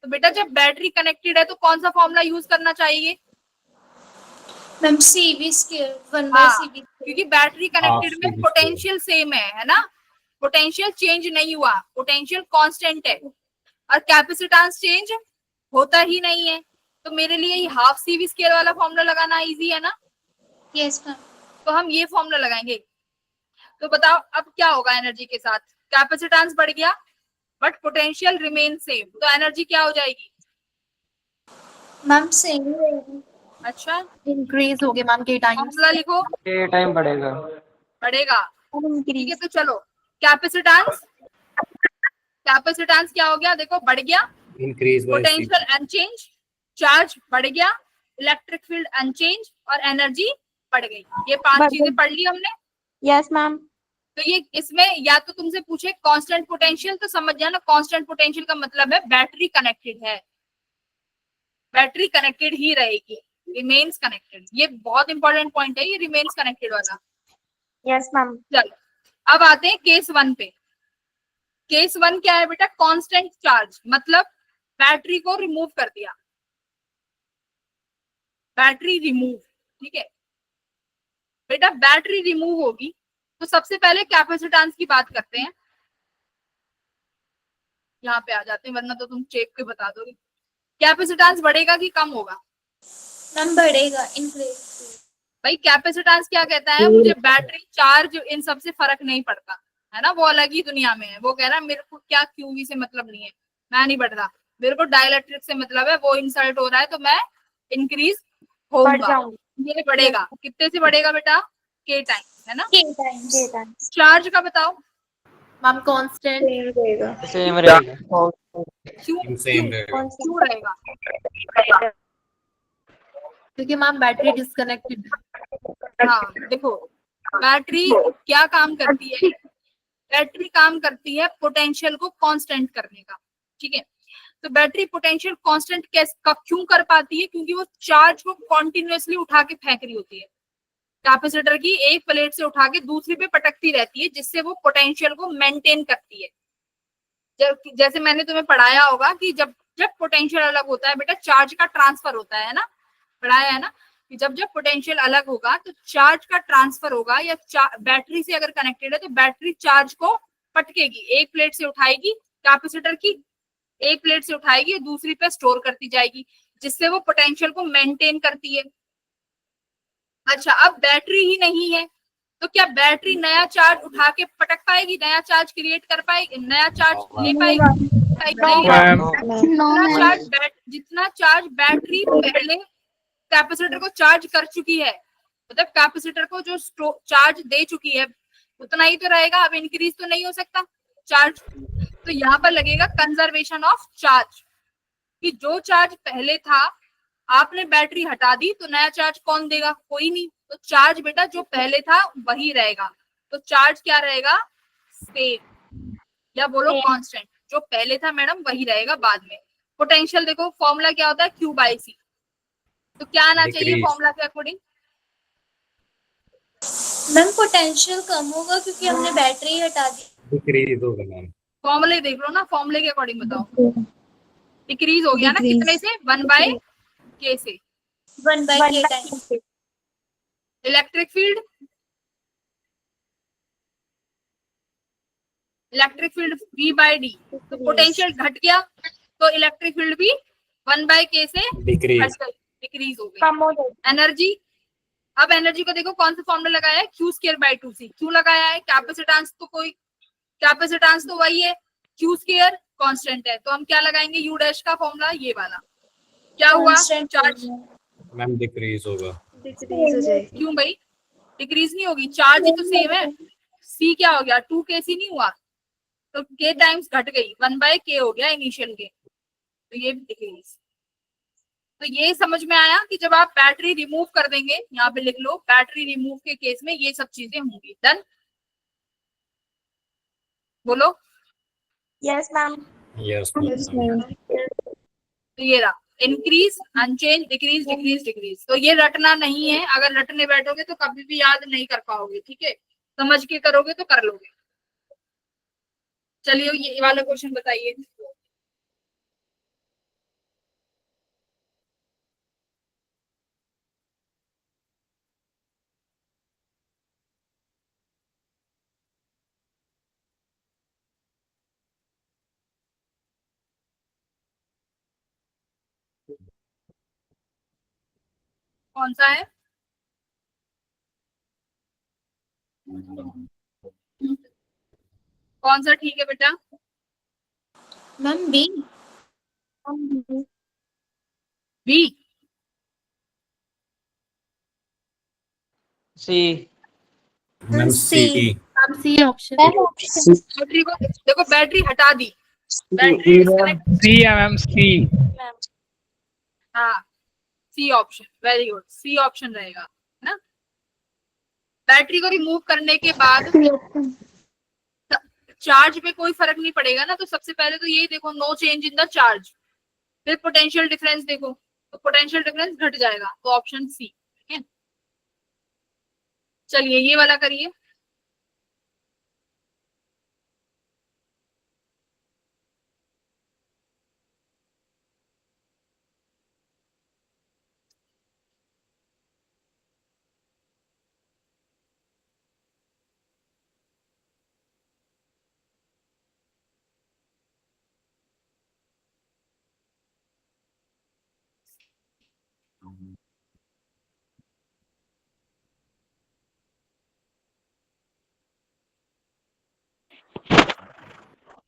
C: तो बेटा जब बैटरी कनेक्टेड है तो कौन सा फॉर्मूला यूज करना चाहिए?
B: Ma'am CV square 1/CV।
C: क्योंकि बैटरी कनेक्टेड में पोटेंशियल सेम है ना, पोटेंशियल चेंज नहीं हुआ, पोटेंशियल कांस्टेंट है और कैपेसिटेंस चेंज होता ही नहीं है। तो मेरे लिए ये हाफ सी वी स्क्वायर वाला फॉर्मूला लगाना इजी है ना,
B: यस मैम।
C: तो हम ये फॉर्मूला लगाएंगे। तो बताओ अब क्या होगा एनर्जी के साथ, कैपेसिटेंस बढ़ गया बट पोटेंशियल रिमेन सेम, तो एनर्जी क्या हो जाएगी?
B: मैम सेम ही रहेगी।
C: अच्छा,
F: इंक्रीज हो गए मैम के टाइम्स।
C: फॉर्मूला लिखो,
E: ये टाइम बढ़ेगा।
C: बढ़ेगा, ठीक है।
F: इंक्रीज।
C: तो चलो कैपेसिटेंस, कैपेसिटेंस क्या हो गया देखो, बढ़ गया,
G: increase by c
C: potential unchanged, charge बढ़ गया, इलेक्ट्रिक फील्ड अनचेंज और एनर्जी बढ़ गई। ये 5
F: बढ़
C: चीजें
F: गई।
C: पढ़ ली हमने।
F: Yes ma'am.
C: तो ये इसमें या तो तुमसे पूछे कांस्टेंट पोटेंशियल, तो समझ जाना कांस्टेंट पोटेंशियल का मतलब है बैटरी कनेक्टेड है, बैटरी कनेक्टेड ही रहेगी, रिमेन्स कनेक्टेड। ये बहुत इंपॉर्टेंट पॉइंट है, ये रिमेन्स कनेक्टेड वाला।
F: Yes ma'am.
C: चलो अब आते हैं केस 1 पे। केस 1 क्या है बेटा? कांस्टेंट चार्ज, मतलब बैटरी को रिमूव कर दिया, बैटरी रिमूव, ठीक है बेटा। बैटरी रिमूव होगी तो सबसे पहले कैपेसिटेंस की बात करते हैं। यहाँ पे आ जाते हैं, वरना तो तुम चेक के बता दोगे। कैपेसिटेंस बढ़ेगा कि कम होगा?
B: मैम बढ़ेगा, इंक्रीज।
C: भाई कैपेसिटेंस क्या कहता है, मुझे बैटरी चार्ज इन सब से फर्क नहीं पड़ता, है ना, वो अलग ही दुनिया में है। वो कह रहा है मेरे को क्या क्यूवी से मतलब नहीं है, मैं नहीं बढ़ रहा, मेरे को डाइलेक्ट्रिक से मतलब है, वो इंसल्ट हो रहा है तो मैं इंक्रीज
F: बढ़
C: होऊंगा,
F: जाऊंगी।
C: ये बढ़ेगा। कितने से बढ़ेगा बेटा? के टाइम, है ना।
B: के टाइम्स।
F: के टाइम्स।
C: चार्ज का बताओ,
F: मैम कांस्टेंट रहेगा।
E: सेम रहेगा।
C: क्यों
G: same रहेगा।
C: क्यों रहेगा?
F: क्योंकि मैम बैटरी डिस्कनेक्टेड।
C: हाँ देखो, बैटरी क्या काम करती है? बैटरी काम करती है पोटेंशियल को कांस्टेंट करने का, ठीक है। तो बैटरी पोटेंशियल कांस्टेंट क्यों कर पाती है? क्योंकि वो चार्ज को कॉन्टिन्यूअसली उठा के फेंक रही होती है, कैपेसिटर की एक प्लेट से उठा के दूसरी पे पटकती रहती है, जिससे वो पोटेंशियल को मेंटेन करती है। जैसे मैंने तुम्हें पढ़ाया होगा कि जब जब पोटेंशियल अलग होता है बेटा, चार्ज का ट्रांसफर होता है ना, पढ़ाया है ना कि जब जब पोटेंशियल अलग होगा तो चार्ज का ट्रांसफर होगा, या बैटरी से अगर कनेक्टेड है तो बैटरी चार्ज को पटकेगी, एक प्लेट से उठाएगी, कैपेसिटर की एक प्लेट से उठाएगी और दूसरी पे स्टोर करती जाएगी, जिससे वो पोटेंशियल को मेंटेन करती है। अच्छा, अब बैटरी ही नहीं है तो क्या बैटरी नया चार्ज उठा के पटक पाएगी, नया चार्ज क्रिएट कर पाएगी, नया चार्ज ले पाएगी? जितना चार्ज बैटरी पहले कैपेसिटर को चार्ज कर चुकी है, मतलब कैपेसिटर को जो चार्ज दे चुकी है उतना ही तो रहेगा, अब इंक्रीज तो नहीं हो सकता चार्ज। तो यहाँ पर लगेगा कंजर्वेशन ऑफ चार्ज, कि जो चार्ज पहले था आपने बैटरी हटा दी तो नया चार्ज कौन देगा? कोई नहीं। तो चार्ज बेटा जो पहले था वही रहेगा, तो चार्ज क्या रहेगा? सेम, या बोलो कांस्टेंट, जो पहले था मैडम वही रहेगा बाद में। पोटेंशियल देखो फॉर्मूला क्या होता है, क्यू बाई सी, तो क्या आना चाहिए
G: Decrease.
C: फॉर्मूला के अकॉर्डिंग?
B: मैम पोटेंशियल कम होगा क्योंकि हमने बैटरी हटा दी।
G: decrease होगा मैम।
C: फॉर्मूले देख लो ना, फॉर्मूले के अकॉर्डिंग बताओ। डिक्रीज हो गया ना, कितने से? 1/k से।
B: 1/k times.
C: Electric field, electric field V/d, तो पोटेंशियल घट गया तो इलेक्ट्रिक फील्ड भी 1/k से
G: Decrease.
C: घट गई, डिक्रीज हो गई।
F: कम हो जाएगी।
C: एनर्जी, अब एनर्जी को देखो कौन सा फॉर्मूला लगाया है, Q²/2c। क्यों लगाया है? कैपेसिटेंस तो कोई, कैपेसिटेंस तो वही है, Q² कांस्टेंट है, तो हम क्या लगाएंगे? U डैश का फॉर्मूला ये वाला। क्या हुआ? चार्ज
G: मैम decrease होगा।
F: डिक्रीज हो जाएगी।
C: क्यों भाई? डिक्रीज नहीं होगी, चार्ज ही तो सेम है। C क्या हो गया? 2kc नहीं हुआ, तो k टाइम्स घट गई, 1/k हो गया इनिशियल के, तो ये डिक्रीज। तो ये समझ में आया कि जब आप बैटरी रिमूव कर देंगे, यहाँ पे लिख लो, बैटरी रिमूव के केस में ये सब चीजें होंगी। डन, बोलो।
F: Yes ma'am.
G: Yes ma'am.
C: तो ये रहा increase, unchanged, decrease, decrease, decrease. तो ये रटना नहीं है, अगर रटने बैठोगे तो कभी भी याद नहीं कर पाओगे, ठीक है। समझ के करोगे तो कर लोगे। चलिए ये वाला क्वेश्चन बताइए। कौन सा है? कौन सा ठीक है बेटा?
B: Ma'am B.
C: B.
D: C.
G: Ma'am C.
F: Ma'am C option.
C: Battery को देखो, बैटरी हटा दी, बैटरी डिस्कनेक्ट।
D: सी है मैम, सी।
C: हाँ, C option, very good, C option रहेगा, है ना। बैटरी को रिमूव करने के बाद चार्ज पे कोई फर्क नहीं पड़ेगा ना, तो सबसे पहले तो यही देखो, no change in the charge. फिर पोटेंशियल डिफरेंस देखो, तो पोटेंशियल डिफरेंस घट जाएगा, तो ऑप्शन सी, ठीक है। चलिए ये वाला करिए।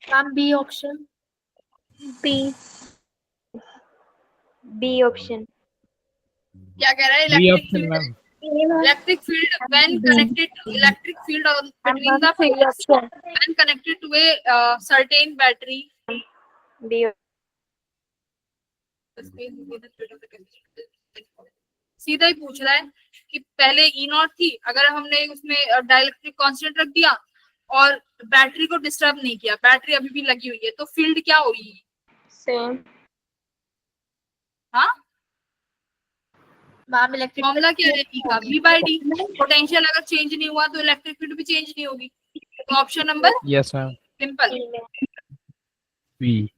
F: Ma'am B option.
H: B. B option.
C: क्या कह रहा है?
D: B
C: electric
D: option
C: field,
D: ma'am.
C: Electric field when connected to electric field between the fields when connected to a certain battery.
H: B.
C: सीधा ही पूछ रहा है कि पहले ई नॉट थी, अगर हमने उसमें डाइलेक्ट्रिक कांस्टेंट रख दिया और बैटरी को डिस्टर्ब नहीं किया, बैटरी अभी भी लगी हुई है, तो फील्ड क्या हुई?
H: सेम।
C: हाँ,
F: मैम इलेक्ट्रिक
C: फॉर्मूला क्या है ई का? V by D. पोटेंशियल अगर चेंज नहीं हुआ तो इलेक्ट्रिक फील्ड भी चेंज नहीं होगी, तो option number
D: yes ma'am,
C: simple.
D: B.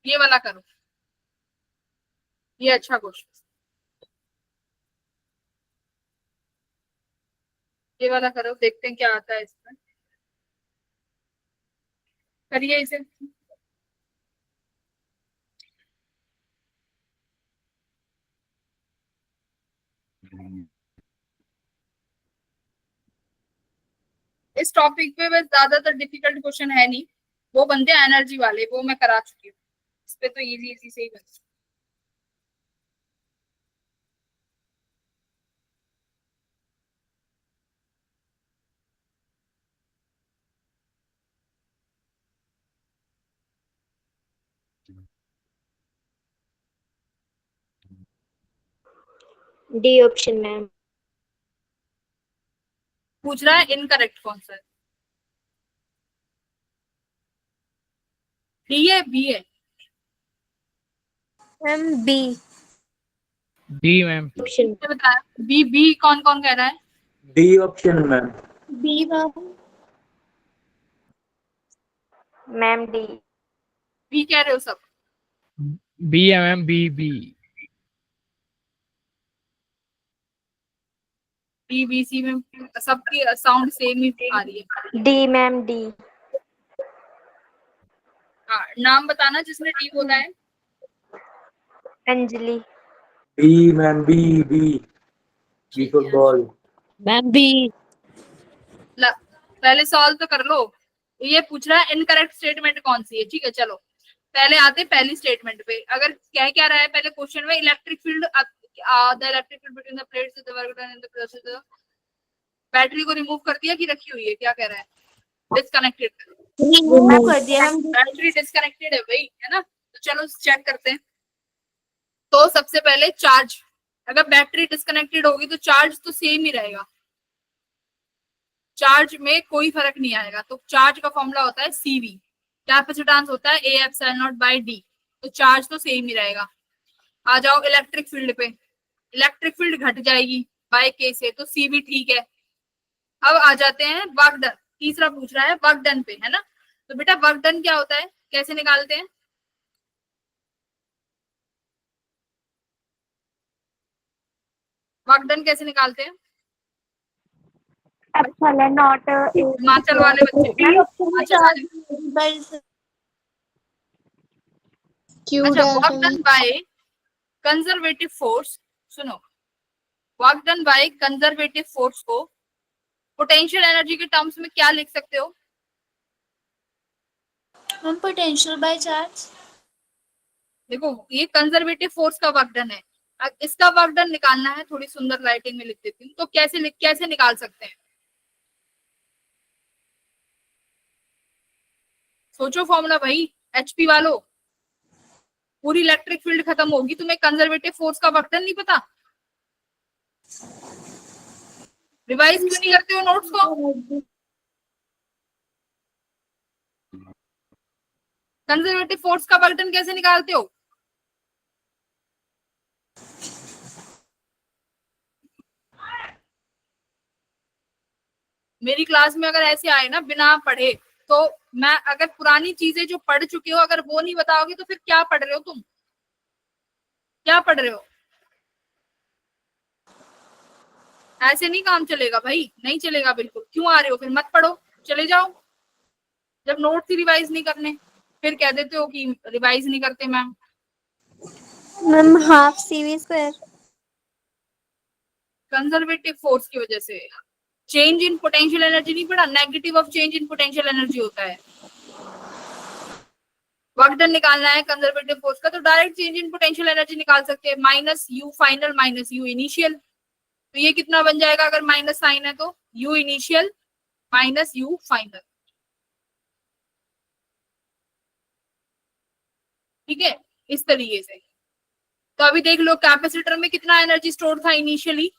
C: ये वाला करो, ये अच्छा क्वेश्चन, ये वाला करो, देखते हैं क्या आता है इसमें। करिए इसे। इस टॉपिक पे बस ज्यादातर डिफिकल्ट क्वेश्चन है नहीं, वो बनते हैं एनर्जी वाले, वो मैं करा चुकी हूँ, इस पे तो इजी इजी से ही बन।
H: D option ma'am.
C: पूछ रहा है इनकरेक्ट कौन सा है, डी है बी है?
H: Ma'am B.
D: D ma'am.
H: Option.
C: बताया बी, बी कौन कौन कह रहा है?
E: D option ma'am.
H: B ma'am. D.
C: B कह रहे हो सब?
D: बी है ma'am, B B.
C: B B C में सबकी साउंड सेम ही आ रही है।
H: D ma'am. डी।
C: हाँ, नाम बताना जिसने डी बोला है।
H: Anjali.
E: B ma'am, B B B for ball.
H: Ma'am B.
C: पहले सॉल्व तो कर लो। ये पूछ रहा है इनकरेक्ट स्टेटमेंट कौन सी है, ठीक है। चलो पहले आते पहली स्टेटमेंट पे। अगर कह क्या रहा है पहले क्वेश्चन में, electric field the electric field between the plates is the work done in the process. Battery को रिमूव कर दिया कि रखी हुई है? क्या कह रहा है? डिस्कनेक्टेड।
H: रिमूव कर दिया मैम।
C: बैटरी डिस्कनेक्टेड है भाई, है ना। तो चलो चेक करते हैं। तो सबसे पहले चार्ज, अगर बैटरी डिस्कनेक्टेड होगी तो चार्ज तो सेम ही रहेगा, चार्ज में कोई फर्क नहीं आएगा। तो चार्ज का फॉर्मूला होता है सीवी, कैपेसिटेंस होता है A epsilon naught by D, तो चार्ज तो सेम ही रहेगा। आ जाओ इलेक्ट्रिक फील्ड पे, इलेक्ट्रिक फील्ड घट जाएगी बाय के से, तो सीवी ठीक है। अब आ जाते हैं वर्क डन, तीसरा पूछ रहा है वर्क डन पे, है ना। तो बेटा वर्क डन क्या होता है, कैसे निकालते हैं? वर्क डन कैसे निकालते हैं?
H: Epsilon not
C: हिमाचल वाले बच्चे हिमाचल वाले अच्छा, work done by conservative force, सुनो, work done by conservative force को पोटेंशियल एनर्जी के टर्म्स में क्या लिख सकते हो?
B: Ma'am potential by charge.
C: देखो ये कंजर्वेटिव फोर्स का वर्क डन है, अब इसका वर्क डन निकालना है, थोड़ी सुंदर राइटिंग में लिख देती हूँ, तो कैसे निकाल सकते हैं? सोचो फॉर्मूला भाई, एचपी वालों, पूरी इलेक्ट्रिक फील्ड खत्म होगी, तुम्हें कंजर्वेटिव फोर्स का वर्क डन नहीं पता? रिवाइज क्यों नहीं करते हो नोट्स को? कंजर्वेटिव फोर्स का वर्क डन कैसे निकालते हो? मेरी क्लास में अगर ऐसे आए ना बिना पढ़े, तो मैं अगर पुरानी चीजें जो पढ़ चुके हो अगर वो नहीं बताओगे तो फिर क्या पढ़ रहे हो तुम? क्या पढ़ रहे हो? ऐसे नहीं काम चलेगा भाई, नहीं चलेगा बिल्कुल। क्यों आ रहे हो? फिर मत पढ़ो, चले जाओ। जब नोट्स ही रिवाइज नहीं करने, फिर कह देते हो कि रिवाइज नहीं करते ma'am.
H: Ma'am half CV square.
C: Conservative force की वजह से चेंज इन पोटेंशियल एनर्जी नहीं पढ़ा, negative of change in potential energy होता है। वर्क डन निकालना है कंजर्वेटिव फोर्स का, तो direct change in potential energy निकाल सकते हैं, minus you final minus you initial. तो ये कितना बन जाएगा अगर माइनस साइन है तो? You initial minus you final. ठीक है, इस तरीके से। तो अभी देख लो कैपेसिटर में कितना एनर्जी स्टोर था इनिशियली।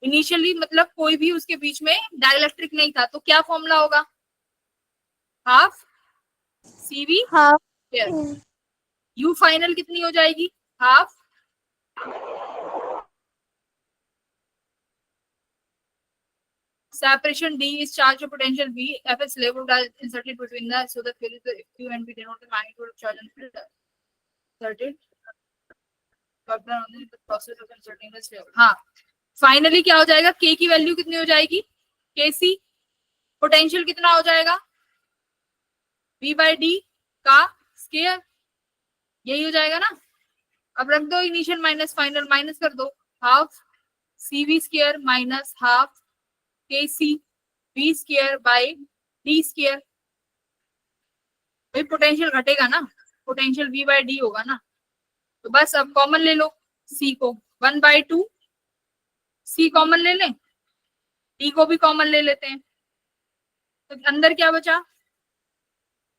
C: इनिशियली मतलब कोई भी उसके बीच में डाइलेक्ट्रिक नहीं था, तो क्या फॉर्मूला होगा? Half CV
H: half
C: you final कितनी हो जाएगी? Half separation D is charge of potential V, F is level inserted between the, so the field is the Q and V denote the magnitude of charge and field inserted on the process of inserting this level। हाँ, finally क्या हो जाएगा? K की value कितनी हो जाएगी? KC। Potential कितना हो जाएगा? V by D का स्क्वायर, यही हो जाएगा ना। अब रख दो इनिशियल माइनस फाइनल, माइनस कर दो, half CV square minus half KC V square by D square. भाई पोटेंशियल घटेगा ना, पोटेंशियल V बाय D होगा ना। तो बस अब कॉमन ले लो C को, 1/2 C कॉमन ले लें, D को भी कॉमन ले लेते हैं, तो अंदर क्या बचा?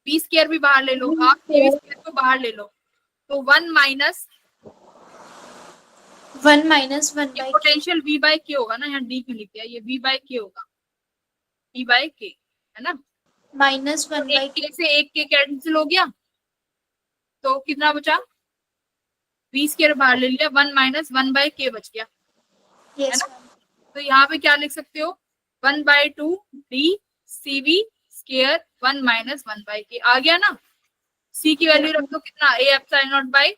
C: V स्क्वायर भी बाहर ले लो, हाफ CV स्क्वायर को बाहर ले लो, तो 1 minus
B: 1 - 1/k।
C: Potential V by K होगा ना, यहाँ D क्यों लिख दिया? ये V बाय K होगा, V बाय K है ना।
B: -1/k
C: एक से एक के कैंसिल हो गया, तो कितना बचा? V स्क्वायर बाहर ले लिया, 1 - 1/k बच गया।
B: यस।
C: तो यहाँ पे क्या लिख सकते हो? 1/2 D CV स्क्वायर 1 - 1/k आ गया ना। C की वैल्यू रख दो, कितना? A epsilon naught by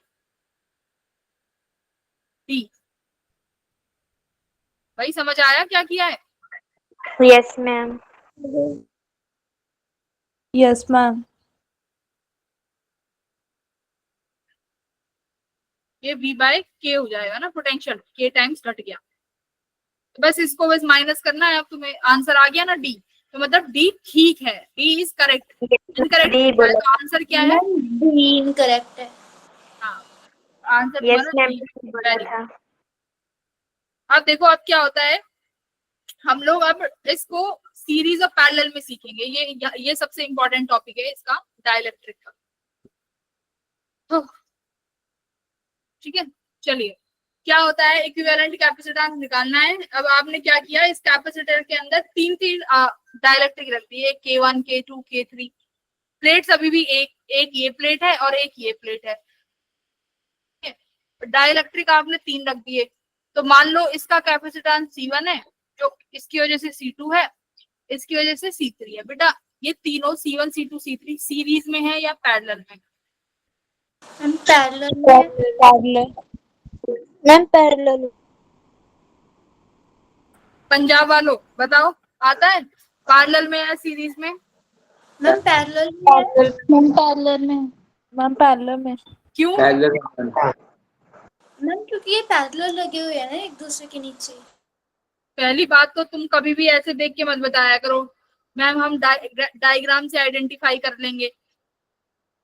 C: D। भाई समझ आया क्या किया है?
H: Yes ma'am.
F: Yes, ma'am.
C: ये V बाय K हो जाएगा ना, पोटेंशियल K टाइम्स घट गया। तो बस इसको बस माइनस करना है। अब तुम्हें आंसर आ गया ना D, तो मतलब D ठीक है, D इज करेक्ट। इनकरेक्ट तो आंसर क्या है?
B: D इनकरेक्ट है।
C: हाँ, आंसर
H: यस
C: तुम्हारा
H: मैम
C: D है।
H: बोला था।
C: अब देखो अब क्या होता है, हम लोग अब इसको सीरीज ऑफ पैरेलल में सीखेंगे। ये सबसे इंपॉर्टेंट टॉपिक है इसका, डाइलेक्ट्रिक का। तो ठीक है, चलिए क्या होता है, इक्विवेलेंट कैपेसिटेंस निकालना है। अब आपने क्या किया, इस कैपेसिटर के अंदर तीन डाइलेक्ट्रिक रख दिए, K1 K2 K3। प्लेट्स अभी भी एक ये प्लेट है और एक ये प्लेट है। डाइलेक्ट्रिक आपने 3 रख दिए, तो मान लो इसका कैपेसिटेंस C1 है, जो इसकी वजह से C2 है, इसकी वजह से C3 है। बेटा ये तीनों C1 C2 C3 सीरीज में है या पैरेलल में?
B: हम पैरेलल में।
H: Ma'am parallel.
C: पंजाब वालों बताओ, आता है? पैरेलल में या सीरीज में?
B: मैम पैरेलल में है।
F: मैम पैरेलल में। मैम पैरेलल में।
C: क्यों?
B: मैम क्योंकि ये पैरेलल लगे हुए हैं ना एक दूसरे के नीचे।
C: पहली बात तो तुम कभी भी ऐसे देख के मत बताया करो मैम हम डायग्राम से आइडेंटिफाई कर लेंगे,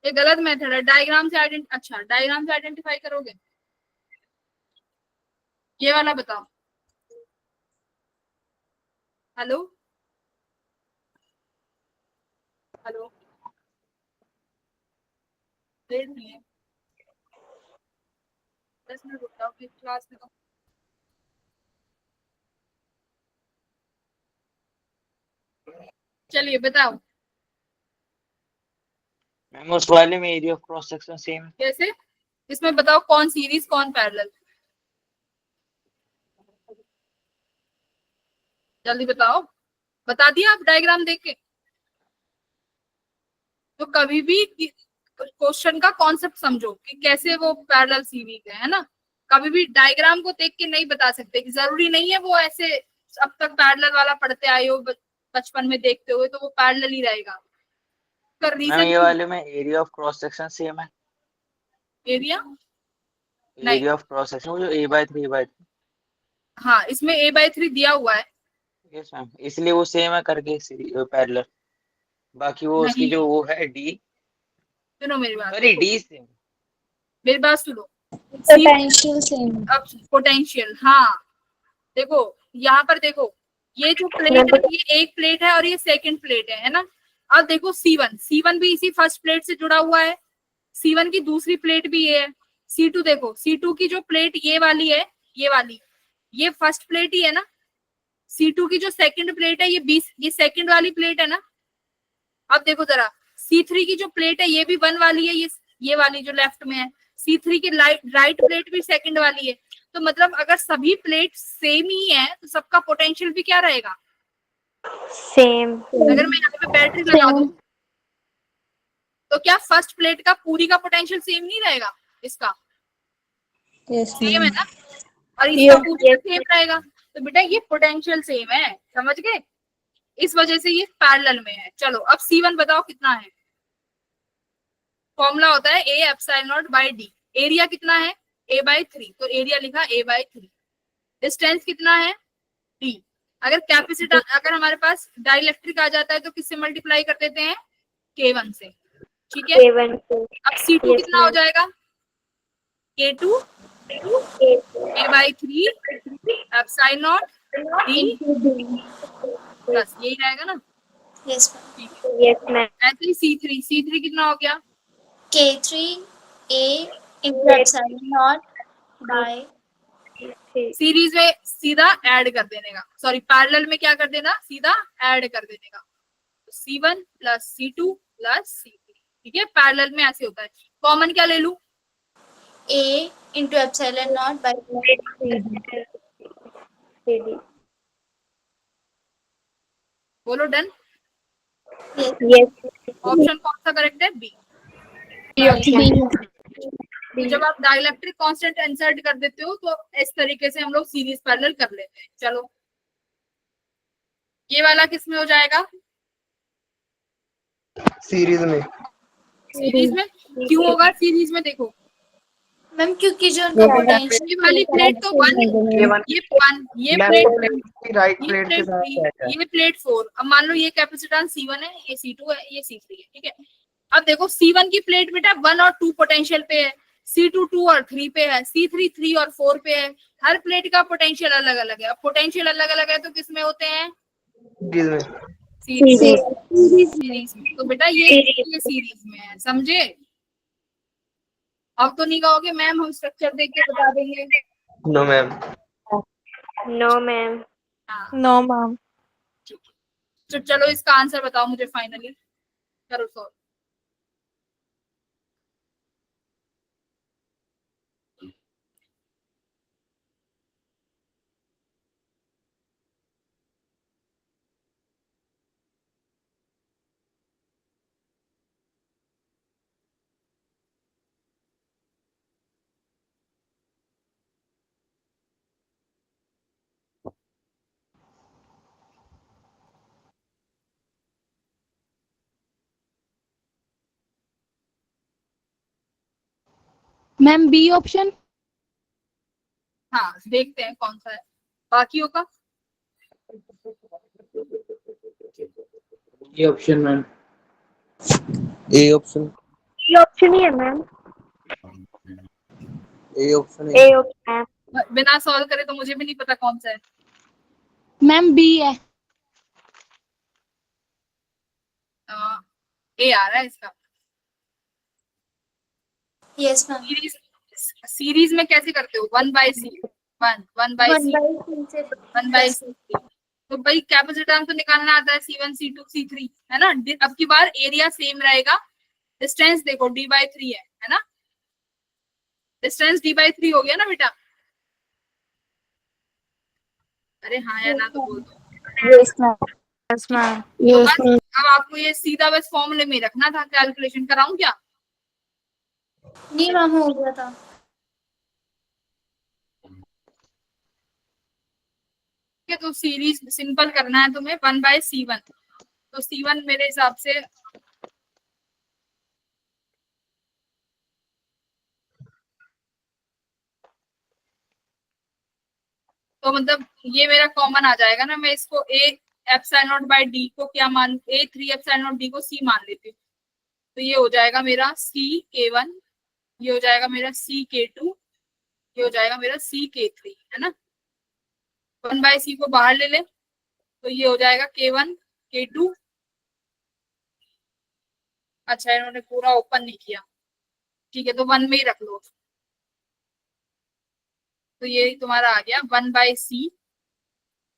C: ये गलत मेथड है। डायग्राम से अच्छा डायग्राम से आइडेंटिफाई करोगे? ये वाला बताओ। हेलो हेलो, देर नहीं है, 10 मिनट रुक जाओ फिर क्लास में। चलिए बताओ
I: मैम उस वाले में area of cross section same है।
C: कैसे? इसमें बताओ कौन सीरीज कौन पैरेलल, जल्दी बताओ। बता दिया आप डायग्राम देख के? तो कभी भी क्वेश्चन का कॉन्सेप्ट समझो कि कैसे वो पैरेलल सीरीज है ना। कभी भी डायग्राम को देख के नहीं बता सकते कि जरूरी नहीं है वो ऐसे अब तक पैरेलल वाला पढ़ते आए हो बचपन में देखते हुए तो वो पैरेलल ही रहेगा। कर
I: मैम
C: रीजन
I: ये वाले में area of cross section same है।
C: एरिया नहीं,
I: एरिया ऑफ क्रॉस सेक्शन जो a/3
C: हाँ इसमें a/3 दिया हुआ है।
I: यस मैम, इसलिए वो सेम है करके पैरेलल। बाकी वो उसकी
C: नहीं,
I: जो वो है डी,
C: सुनो मेरी बात,
I: सॉरी डी सेम।
C: मेरी बात सुनो।
A: Potential same.
C: अब पोटेंशियल, हाँ देखो यहाँ पर देखो, ये जो प्लेट है ये एक प्लेट है और ये सेकंड प्लेट है ना। अब देखो C1 भी इसी फर्स्ट प्लेट से जुड़ा हुआ है, C1 की दूसरी प्लेट भी ये है। C2 देखो, C2 की जो प्लेट ये वाली है, ये वाली, ये फर्स्ट प्लेट ही है ना। C2 की जो सेकंड प्लेट है ये सेकंड वाली प्लेट है ना। अब देखो जरा, C3 की जो प्लेट है ये भी 1 वाली है, ये वाली जो लेफ्ट में है। C3 की राइट प्लेट भी सेकंड वाली है। तो मतलब अगर सभी प्लेट सेम ही है तो सबका पोटेंशियल भी क्या रहेगा?
H: सेम।
C: अगर मैं यहाँ पे बैटरी लगा दूं तो क्या फर्स्ट प्लेट का पूरी का पोटेंशियल सेम नहीं रहेगा? इसका सेम है ना, और इसका पूरी का सेम रहेगा। तो बेटा ये पोटेंशियल सेम है, समझ गए? इस वजह से ये पैरेलल में है। चलो अब C1 बताओ कितना है। फॉर्मूला होता है A epsilon naught by D। Area कितना है? a/3, तो एरिया लिखा a/3। डिस्टेंस कितना है? D। अगर कैपेसिटर, अगर हमारे पास डाइलेक्ट्रिक आ जाता है तो किससे मल्टीप्लाई कर देते हैं? K1 से, ठीक है।
H: K1 से।
C: अब C2
H: Yes,
C: कितना हो
H: ma'am.
C: जाएगा? K2 a/3 epsilon not D plus, यही रहेगा ना।
B: Yes
H: Yes, ma'am.
C: ऐसे ही C3 कितना हो गया?
B: K3 A into epsilon naught by
C: series में सीधा ऐड कर देने का, सॉरी पैरेलल में क्या कर देना? सीधा ऐड कर देने का। तो C1 plus C2 plus C3, ठीक है। पैरेलल में ऐसे होता है। कॉमन क्या ले लूं?
B: A into epsilon naught by
H: CD.
C: बोलो डन।
H: Yes.
C: ऑप्शन कौन सा करेक्ट है? बी। तो जब आप डाइलेक्ट्रिक कांस्टेंट इंसर्ट कर देते हो तो इस तरीके से हम लोग सीरीज पैरेलल कर लेते हैं। चलो ये वाला किस में हो जाएगा?
E: सीरीज में।
C: सीरीज में क्यों होगा? सीरीज में देखो,
B: मैम क्योंकि जो उनका पोटेंशियल
C: ये वाली प्लेट तो 1, ये 1, ये प्लेट,
E: राइट
C: ये
E: प्लेट के
C: प्लेट
E: साथ
C: 3, ये प्लेट 4। अब मान लो ये कैपेसिटेंस C1 है, ये C2 है, ये C3 है, ठीक है। अब देखो C1 की प्लेट बेटा 1 और 2 पोटेंशियल पे है, C2 2 और 3 पे है, C3 3 और 4 पे है। हर प्लेट का पोटेंशियल अलग अलग है। अब पोटेंशियल अलग अलग है तो किस में होते हैं?
E: सीरीज में।
C: सीरीज में। तो बेटा ये सीरीज में है, समझे? अब तो नहीं कहोगे मैम हम स्ट्रक्चर देख के बता देंगे।
E: No ma'am.
H: No, ma'am.
C: हाँ
F: नो मैम।
C: तो चलो इसका आंसर बताओ मुझे फाइनली, करो सॉल्व।
F: Ma'am B option.
C: हाँ देखते हैं कौन सा है बाकियों का।
E: ये ऑप्शन मैम।
G: A option.
H: ये ऑप्शन ही है मैम।
G: ए ऑप्शन
H: ए
G: है।
H: ऑप्शन।
C: बिना सॉल्व करे तो मुझे भी नहीं पता कौन सा है।
F: मैम बी है।
C: ए आ रहा है इसका।
B: Yes ma'am.
C: सीरीज सीरीज में कैसे करते हो? 1/c 1/c 1/c। तो भाई कैपेसिटेंस तो निकालना आता है C1 C2 C3 है ना। अब की बार एरिया सेम रहेगा। डिस्टेंस देखो d/3 है ना। डिस्टेंस d/3 हो गया ना बेटा। अरे हाँ या ना तो बोल दो।
F: Yes ma'am. Yes ma'am.
C: तो बस अब आपको ये सीधा बस फॉर्मूले में रखना था। कैलकुलेशन कराऊं क्या?
B: नहीं मैम, हो गया था।
C: ठीक है, तो सीरीज सिंपल करना है तुम्हें 1/C1। तो C1 मेरे हिसाब से तो मतलब ये मेरा कॉमन आ जाएगा ना। मैं इसको A epsilon naught by D को क्या मान A3 एप्सिलॉन नॉट डी को C मान लेती हूँ। तो ये हो जाएगा मेरा CK1, ये हो जाएगा मेरा CK2, ये हो जाएगा मेरा CK3 है ना। 1/C को बाहर ले ले तो ये हो जाएगा K1 K2। अच्छा इन्होंने पूरा ओपन नहीं किया, ठीक है तो 1 में ही रख लो। तो ये तुम्हारा आ गया 1/C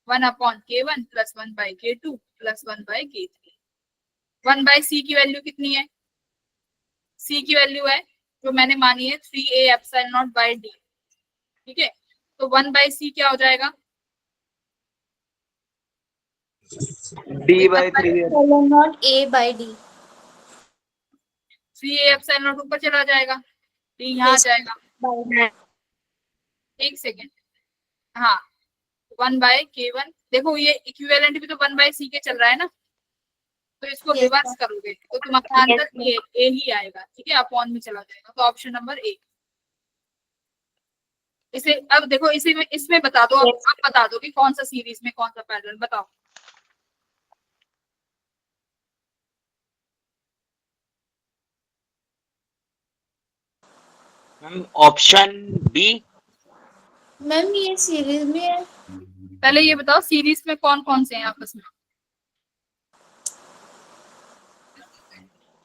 C: 1/K1 plus 1/K2 plus 1/K3। 1/C की वैल्यू कितनी है? C की वैल्यू है जो मैंने मानी है 3A epsilon naught by D. ठीक है, तो 1/C क्या हो जाएगा?
G: D/3
B: not A/D।
C: 3A epsilon not ऊपर चला जाएगा, D यहाँ आ जाएगा। एक सेकेंड, हाँ 1/K1। देखो ये इक्विवेलेंट भी तो 1/C के चल रहा है ना। तो इसको
B: Yes,
C: रिवर्स करोगे तो तुम्हारा आंसर ए ही आएगा। ठीक है, अपॉन में चला जाएगा। तो ऑप्शन नंबर ए। इसे अब देखो इसे में इसमें बता दो। अब बता दो कि कौन सा सीरीज में कौन सा पैरेलल, बताओ।
I: Ma'am option B.
B: मैम ये सीरीज में है।
C: पहले ये बताओ सीरीज में कौन कौन से हैं आपस में।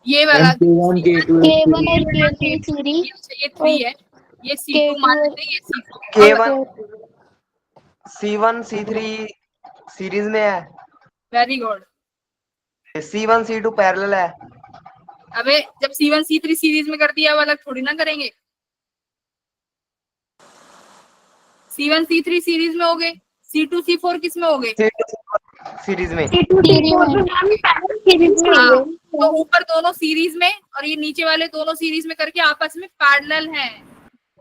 C: ये वाला
E: K1 K2
F: K1 और K2 सीरीज।
C: ये 3 है, ये C2 मान लेते हैं, ये C2।
G: K1 C1 C3 series में है।
C: Very good.
G: C1 C2 parallel है।
C: अबे जब C1 C3 सीरीज में कर दिया वो अलग थोड़ी ना करेंगे। C1 C3 सीरीज में हो गए, C2 C4 किस में हो गए?
G: सीरीज में।
C: हाँ, तो ऊपर दोनों सीरीज में और ये नीचे वाले दोनों सीरीज में करके आपस में पैरेलल हैं।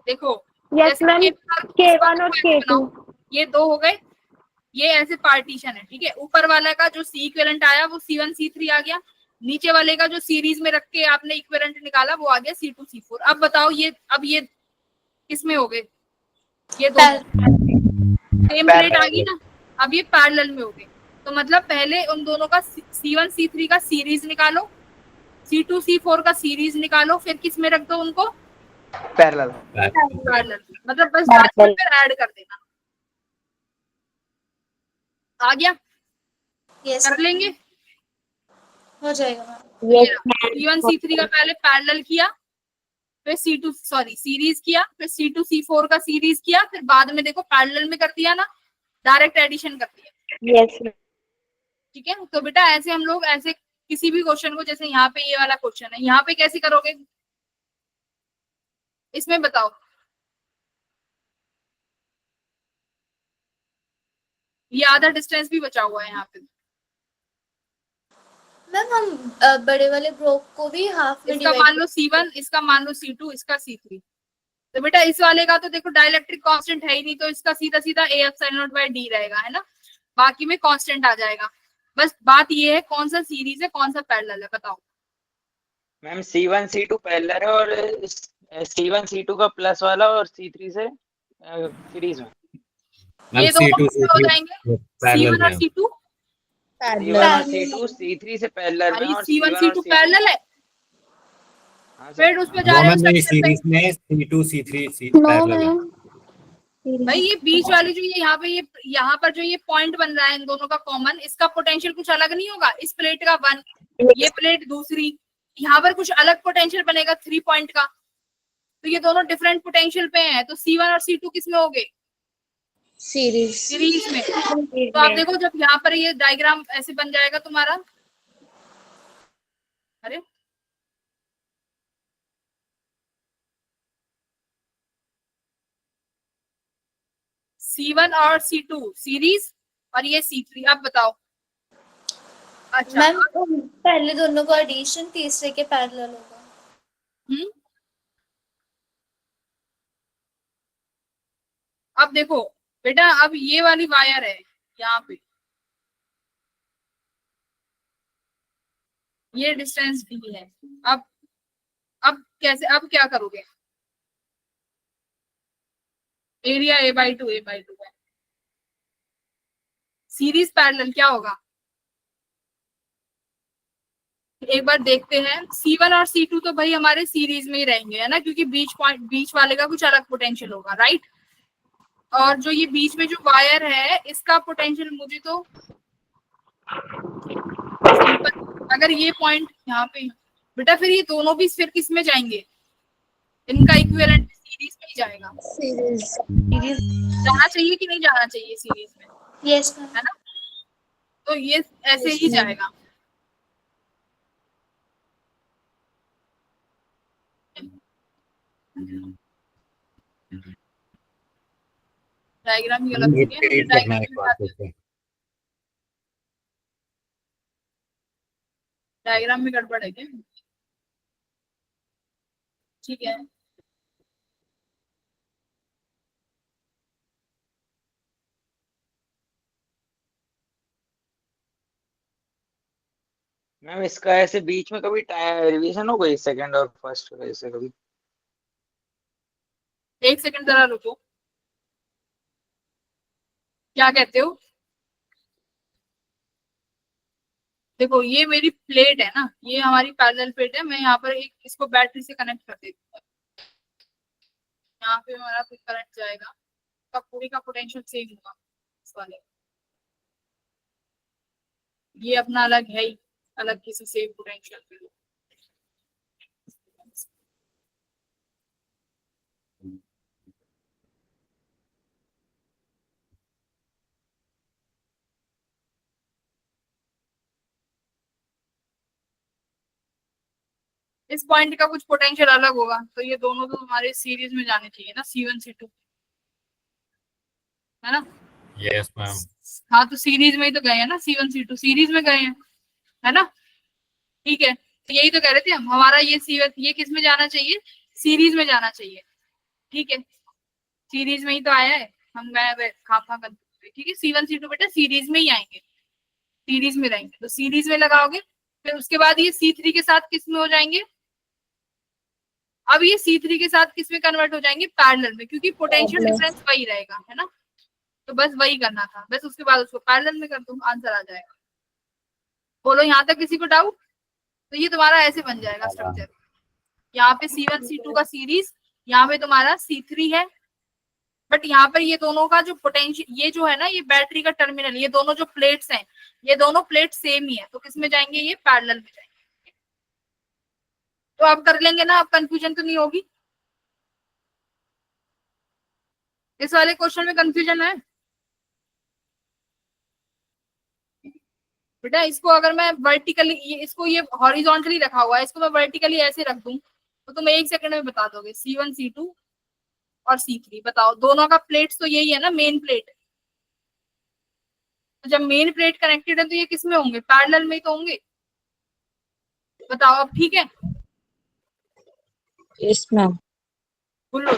C: देखो
H: यस मैम, K1 और K2
C: ये दो हो गए, ये ऐसे पार्टीशन है। ठीक है, ऊपर वाला का जो सी इक्विवेलेंट आया वो C1 C3 आ गया, नीचे वाले का जो सीरीज में रख के आपने इक्विवेलेंट निकाला वो आ गया C2 C4। अब बताओ ये अब ये किसमें हो गए? ये दो सेम प्लेट आ गई ना, अब ये पैरेलल में हो गए। तो मतलब पहले उन दोनों का C1 C3 का सीरीज निकालो, C2 C4 का सीरीज निकालो, फिर किस में रख दो उनको?
G: पैरेलल।
C: मतलब बस लास्ट में फिर ऐड कर देना। आ गया?
B: यस
C: कर लेंगे।
B: हो जाएगा मैम।
C: C1 C3 का पहले पैरेलल किया, फिर सीरीज किया, फिर C2 C4 का सीरीज किया, फिर बाद में देखो पैरेलल में कर दिया ना, डायरेक्ट एडिशन कर दिया।
H: यस
C: ठीक है, तो बेटा ऐसे हम लोग ऐसे किसी भी क्वेश्चन को, जैसे यहाँ पे ये वाला क्वेश्चन है, यहाँ पे कैसे करोगे इसमें बताओ। ये आधा डिस्टेंस भी बचा हुआ है यहाँ पे।
B: मैम हम बड़े वाले ब्लॉक को भी हाफ में
C: इसका मान लो C1, इसका मान लो C2, इसका C3। तो बेटा इस वाले का तो देखो डाइलेक्ट्रिक कांस्टेंट है ही नहीं, तो इसका सीधा सीधा A epsilon naught by D रहेगा, है ना। बाकी में कांस्टेंट आ जाएगा। बस बात ये है कौन सा सीरीज है कौन सा पैरेलल है, बताओ।
I: मैम C1 C2 पैरेलल है और C1 C2 का प्लस वाला और C3 से सीरीज में।
C: ये दोनों किसमें हो जाएंगे? C1 और C2
I: C1 और C2 C3 से पैरेलल में और
C: C1
I: C1 और
C: C2 पैरेलल है,
I: हाँ सर।
C: फिर उसमें जा रहे हो स्ट्रक्चर पे।
E: में C2 C3
F: नो
E: पैरेलल है।
F: मैम
C: भाई ये बीच वाली जो ये यहाँ पर जो ये पॉइंट बन रहा है इन दोनों का कॉमन, इसका पोटेंशियल कुछ अलग नहीं होगा। इस प्लेट का 1, ये प्लेट दूसरी, यहाँ पर कुछ अलग पोटेंशियल बनेगा 3 पॉइंट का। तो ये दोनों डिफरेंट पोटेंशियल पे हैं, तो C1 और C2 किस में हो गए? सीरीज में। तो आप देखो जब यहाँ पर ये डायग्राम ऐसे बन जाएगा तुम्हारा, अरे C1 और C2 सीरीज और ये C3, अब बताओ। अच्छा
B: मैम पहले दोनों का एडिशन तीसरे के पैरेलल होगा।
C: अब देखो बेटा, अब ये वाली वायर है यहाँ पे, ये डिस्टेंस D है। अब कैसे, अब क्या करोगे? एरिया A/2 है। सीरीज पैरेलल क्या होगा एक बार देखते हैं। C1 और C2 तो भाई हमारे सीरीज में ही रहेंगे, है ना, क्योंकि बीच वाले का कुछ अलग पोटेंशियल होगा, राइट। और जो ये बीच में जो वायर है इसका पोटेंशियल मुझे तो अगर ये पॉइंट यहाँ पे बेटा, फिर ये दोनों भी फिर किस में जाएंगे? इनका इक्विवेलेंट सीरीज में ही जाएगा। जाना चाहिए कि नहीं जाना चाहिए सीरीज में?
B: यस
C: है ना, तो ये ऐसे ही जाएगा। डायग्राम ही गलत है, डायग्राम में गड़बड़ है क्या? ठीक है,
I: मैम इसका ऐसे बीच में कभी रिवीजन हो गई सेकंड और फर्स्ट ऐसे कभी?
C: 1 सेकंड जरा रुको, क्या कहते हो? देखो ये मेरी प्लेट है ना, ये हमारी पैरेलल प्लेट है। मैं यहाँ पर एक इसको बैटरी से कनेक्ट कर देती हूँ। यहाँ पे हमारा करंट जाएगा, का पूरी का पोटेंशियल सेम होगा इस वाले। ये अपना अलग है ही, अलग किसी सेम पोटेंशियल पे। इस पॉइंट का कुछ पोटेंशियल अलग होगा, तो ये दोनों तो हमारे सीरीज में जाने चाहिए ना, C1 C2, है ना।
E: Yes ma'am.
C: हाँ तो सीरीज में ही तो गए हैं ना, C1 C2 सीरीज में गए हैं, है ना। ठीक है, तो यही तो कह रहे थे हम, हमारा ये C1 ये किस में जाना चाहिए? सीरीज में जाना चाहिए। ठीक है, सीरीज में ही तो आया है, हम गए खापा कर। ठीक है, C1 C2 बेटा सीरीज में ही आएंगे, सीरीज में रहेंगे, तो सीरीज में लगाओगे। फिर उसके बाद ये C3 के साथ किस में हो जाएंगे? अब ये C3 के साथ किस में कन्वर्ट हो जाएंगे? पैरेलल में, क्योंकि पोटेंशियल डिफरेंस वही रहेगा, है ना। तो बस वही करना था, बस उसके बाद उसको पैरेलल में कर दूं, आंसर आ जाएगा। बोलो यहाँ तक किसी को डाउट? तो ये तुम्हारा ऐसे बन जाएगा स्ट्रक्चर। यहाँ पे C1 C2 का सीरीज, यहाँ पे तुम्हारा C3 है। बट यहाँ पर ये दोनों का जो पोटेंशियल, ये जो है ना, ये बैटरी का टर्मिनल, ये दोनों जो प्लेट्स हैं, ये दोनों प्लेट सेम ही है, तो किस में जाएंगे? ये पैरेलल में जाएंगे। तो अब कर लेंगे ना, अब कंफ्यूजन तो नहीं होगी। इस वाले क्वेश्चन में कंफ्यूजन है बेटा? इसको अगर मैं वर्टिकली, इसको ये हॉरिजॉन्टली रखा हुआ है, इसको मैं वर्टिकली ऐसे रख दूं तो तुम 1 सेकंड में बता दोगे। C1 C2 और C3, बताओ दोनों का प्लेट्स तो यही है ना, मेन प्लेट। तो जब मेन प्लेट कनेक्टेड है तो ये किस में होंगे? पैरेलल में ही तो होंगे। बताओ अब, ठीक है?
F: Yes ma'am.
C: बोलो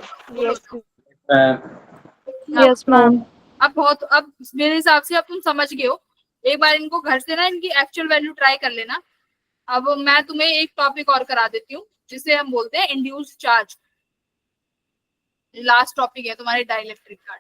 F: यस मैम।
C: अब मेरे हिसाब से अब तुम समझ गए हो। एक बार इनको घर से ना इनकी एक्चुअल वैल्यू ट्राई कर लेना। अब मैं तुम्हें एक टॉपिक और करा देती हूँ, जिसे हम बोलते हैं इंड्यूस्ड चार्ज। लास्ट टॉपिक है तुम्हारे डाइलेक्ट्रिक का।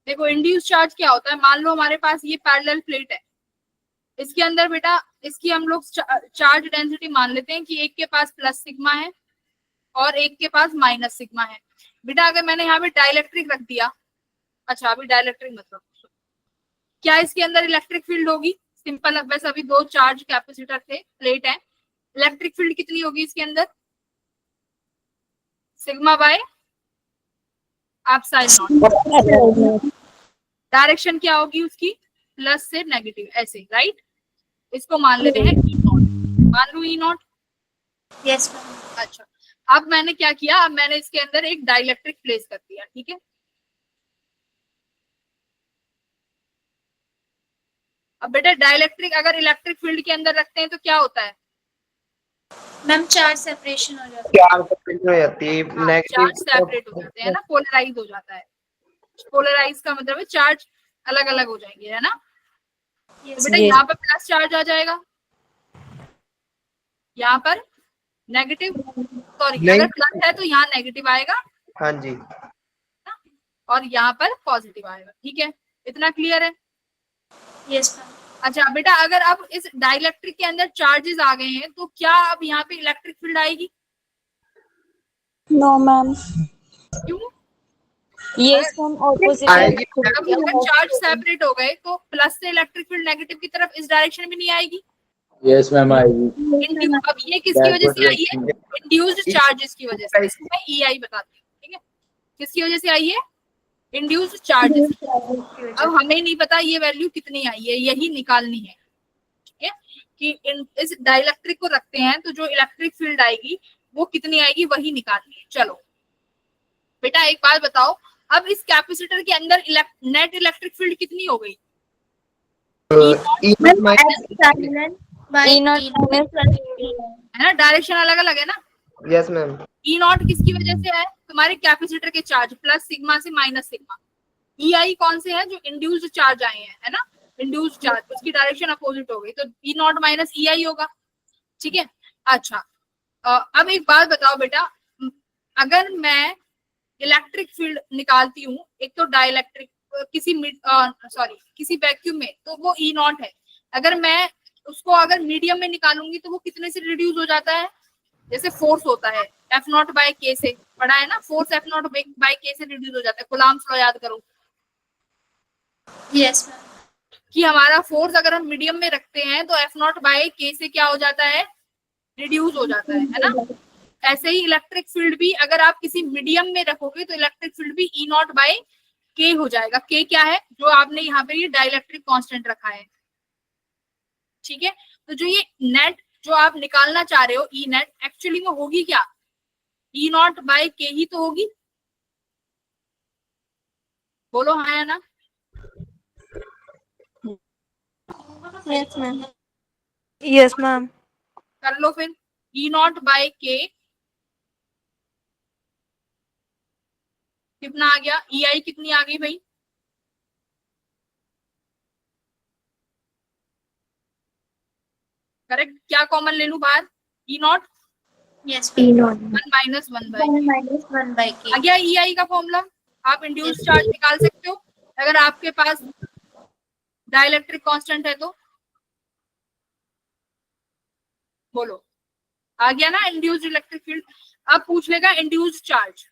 C: देखो इंड्यूस चार्ज क्या होता है, मान लो हमारे पास ये पैरेलल प्लेट है, इसके अंदर बेटा इसकी हम लोग चार्ज डेंसिटी मान लेते हैं कि एक के पास प्लस सिग्मा है और एक के पास माइनस सिग्मा है। बेटा अगर मैंने यहाँ पे डाइलेक्ट्रिक रख दिया, अच्छा अभी डाइलेक्ट्रिक मतलब क्या इसके अंदर इलेक्ट्रिक फील्ड होगी? सिंपल, बस अभी दो चार्ज कैपेसिटर थे, प्लेट है, इलेक्ट्रिक फील्ड कितनी होगी इसके अंदर? Sigma by epsilon not. Direction क्या होगी उसकी? प्लस से नेगेटिव, ऐसे, राइट। इसको मान लेते हैं ई नॉट, मान लू ई नॉट।
B: यस।
C: अच्छा, अब मैंने क्या किया, अब मैंने इसके अंदर एक डाइलेक्ट्रिक प्लेस कर दिया, ठीक है। अब बेटा डाइलेक्ट्रिक अगर इलेक्ट्रिक फील्ड के अंदर रखते हैं तो क्या होता है?
B: मैम चार्ज सेपरेशन हो जाता है।
G: चार्ज सेपरेट हो जाती है,
C: चार्ज सेपरेट हो जाते हैं ना, पोलराइज हो जाता है। पोलराइज का मतलब है चार्ज अलग अलग हो जाएंगे, है ना। तो बेटा यहाँ पर प्लस चार्ज आ जाएगा, यहाँ पर नेगेटिव, सॉरी अगर प्लस है तो यहाँ नेगेटिव आएगा,
G: हाँ जी,
C: और यहाँ पर पॉजिटिव आएगा, ठीक है। इतना क्लियर है?
B: Yes ma'am.
C: अच्छा बेटा अगर अब इस डाइलेक्ट्रिक के अंदर चार्जेस आ गए हैं तो क्या अब यहाँ पे इलेक्ट्रिक फील्ड आएगी?
F: No ma'am.
C: क्यों?
F: यस मैम, ऑपोजिट
G: आएगी।
C: अब अगर चार्ज सेपरेट हो गए तो प्लस से इलेक्ट्रिक फील्ड नेगेटिव की तरफ इस डायरेक्शन में नहीं आएगी।
E: यस मैम आएगी।
C: अब ये किसकी वजह से आई है? इंड्यूस्ड चार्जेस की वजह से। इसको मैं EI बताती हूँ, ठीक है। किसकी वजह से आई है? Induced charges. अब हमें नहीं पता ये वैल्यू कितनी आई है, यही निकालनी है, ठीक है। कि इस डाइलेक्ट्रिक को रखते हैं तो जो इलेक्ट्रिक फील्ड आएगी वो कितनी आएगी, वही निकालनी है। चलो बेटा एक बात बताओ, अब इस कैपेसिटर के अंदर नेट इलेक्ट्रिक फील्ड कितनी हो गई? है ना, डायरेक्शन अलग अलग है ना।
G: Yes ma'am.
C: ई नॉट किसकी वजह से है? तुम्हारे कैपेसिटर के चार्ज प्लस सिग्मा से माइनस सिग्मा। EI कौन से है? जो इंड्यूस्ड चार्ज आए हैं, है ना, इंड्यूस्ड चार्ज, उसकी डायरेक्शन अपोजिट हो गई, तो ई नॉट माइनस EI होगा, ठीक है। अच्छा अब एक बात बताओ बेटा, अगर मैं इलेक्ट्रिक फील्ड निकालती हूँ एक तो डाइलेक्ट्रिक किसी वैक्यूम में, तो वो ई नॉट है। अगर मैं उसको अगर मीडियम में निकालूंगी तो वो कितने से रिड्यूस हो जाता है? जैसे फोर्स होता है F0 बाय K से, पढ़ा है ना, फोर्स F0 बाय K से रिड्यूस हो जाता है। कूलम्ब्स लॉ याद करो।
B: Yes ma'am.
C: कि हमारा फोर्स अगर हम मीडियम में रखते हैं तो F0 बाय K से क्या हो जाता है? रिड्यूस हो जाता है ना। ऐसे ही इलेक्ट्रिक फील्ड भी अगर आप किसी मीडियम में रखोगे तो इलेक्ट्रिक फील्ड भी E0 बाय K हो जाएगा। K क्या है? जो आपने यहाँ पे ये डाइलेक्ट्रिक कांस्टेंट रखा है, ठीक है। तो जो ये नेट जो आप निकालना चाह रहे हो ई नेट, एक्चुअली में होगी क्या? E0 बाय K ही तो होगी। बोलो हाँ या ना।
F: Yes ma'am. Yes ma'am.
C: कर लो फिर। E0 बाय K कितना आ गया? EI कितनी आ गई भाई? करेक्ट। क्या कॉमन ले लूं बाहर? E0।
B: Yes
H: E0
C: 1 minus 1 by
B: -1 by K।
C: आ गया EI का फॉर्मूला। आप इंड्यूस चार्ज निकाल सकते हो अगर आपके पास डाइलेक्ट्रिक कांस्टेंट है तो। बोलो आ गया ना इंड्यूस्ड इलेक्ट्रिक फील्ड। अब पूछ लेगा इंड्यूस्ड चार्ज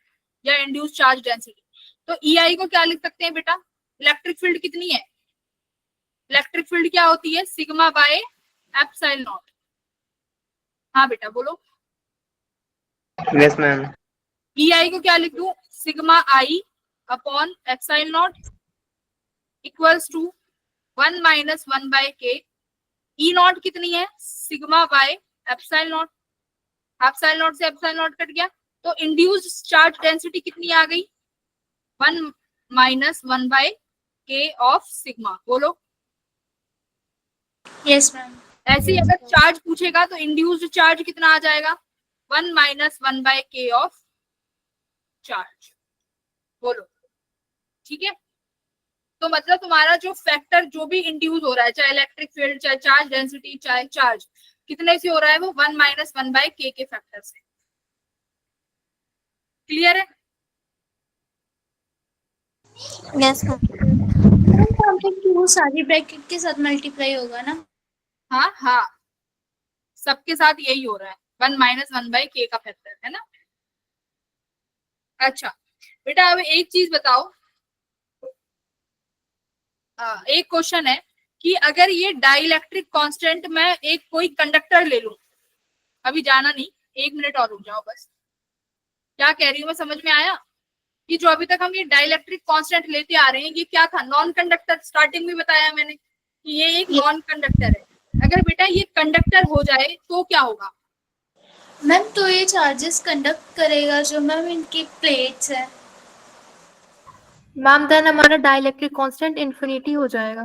C: या इंड्यूस्ड चार्ज डेंसिटी, तो EI को क्या लिख सकते हैं बेटा? इलेक्ट्रिक फील्ड कितनी है? इलेक्ट्रिक फील्ड क्या होती है? Sigma by epsilon not. हाँ बेटा बोलो।
G: Yes ma'am.
C: EI को क्या लिख दूं? Sigma I upon epsilon naught equals to 1 minus 1 by K। E naught कितनी है? Sigma by epsilon naught. Epsilon naught से एप्सिलॉन नॉट कट गया, तो इंड्यूस्ड चार्ज डेंसिटी कितनी आ गई? 1 minus 1 by K of sigma. बोलो।
B: Yes ma'am.
C: ऐसे ही अगर चार्ज पूछेगा तो इंड्यूस्ड चार्ज कितना आ जाएगा? 1 minus 1 by K of charge. बोलो, ठीक है। तो मतलब तुम्हारा जो फैक्टर जो भी इंड्यूस हो रहा है, चाहे इलेक्ट्रिक फील्ड, चाहे चार्ज डेंसिटी, चाहे चार्ज, कितने से हो रहा है वो 1 - 1/k के फैक्टर से। क्लियर है?
F: Yes, ma'am.
B: यहाँ पे Q सारी ब्रैकेट के साथ मल्टीप्लाई होगा ना?
C: हाँ हाँ, सबके साथ यही हो रहा है, 1 - 1/k का फैक्टर है ना। अच्छा बेटा, अब एक चीज बताओ, एक क्वेश्चन है कि अगर ये डाइलेक्ट्रिक कांस्टेंट, मैं एक कोई कंडक्टर ले लूं, अभी जाना नहीं, 1 मिनट और रुक जाओ बस। क्या कह रही हूँ मैं, समझ में आया? कि जो अभी तक हम ये डाइलेक्ट्रिक कांस्टेंट लेते आ रहे हैं, ये क्या था? Non conductor. स्टार्टिंग में बताया मैंने कि ये एक नॉन कंडक्टर है। अगर बेटा ये कंडक्टर हो जाए तो क्या होगा?
B: मैम तो ये चार्जेस कंडक्ट करेगा जो मैम इनकी प्लेट्स है।
F: मैम देन हमारा डाइलेक्ट्रिक कांस्टेंट इन्फिनिटी हो जाएगा।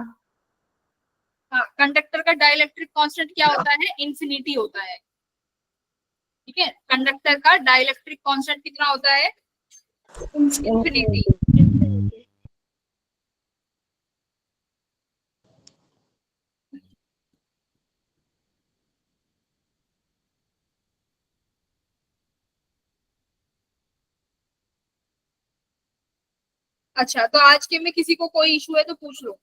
C: हाँ, कंडक्टर का डाइलेक्ट्रिक कांस्टेंट क्या होता है? इंफिनिटी होता है। ठीक है, कंडक्टर का डाइलेक्ट्रिक कांस्टेंट कितना होता है? इंफिनिटी। अच्छा, तो आज के में किसी को कोई इशू है तो पूछ लो।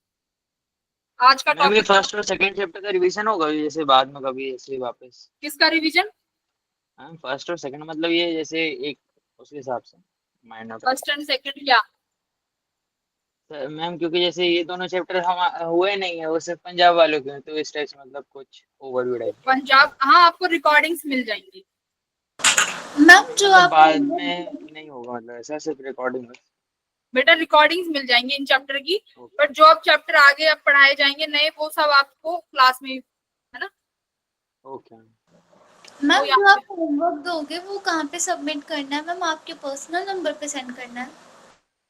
C: आज का
I: मैम ये
C: टॉपिक
I: फर्स्ट और सेकंड चैप्टर का रिवीजन होगा जैसे बाद में कभी ऐसे वापस?
C: किसका रिवीजन?
I: मैम फर्स्ट और सेकंड मतलब ये जैसे एक उसके हिसाब से माइनर।
C: फर्स्ट एंड सेकंड क्या?
I: मैम क्योंकि जैसे ये दोनों चैप्टर हम हुए नहीं है, वो सिर्फ पंजाब वालों के हैं, तो इस टाइप से मतलब कुछ ओवरव्यू टाइप।
C: पंजाब, हाँ आपको रिकॉर्डिंग्स मिल जाएंगी
B: मैम जो
I: मतलब
B: आप
I: बाद में नहीं होगा, मतलब ऐसा सिर्फ रिकॉर्डिंग बस।
C: बेटा, रिकॉर्डिंग्स मिल जाएंगी इन चैप्टर की, बट जो अब चैप्टर आगे अब पढ़ाए जाएंगे नए, वो सब आपको क्लास में, है ना।
I: ओके
B: मैम
C: तो यहाँ
B: जो आप होमवर्क दोगे वो कहाँ पे सबमिट करना है? मैम आपके पर्सनल नंबर पे सेंड करना है?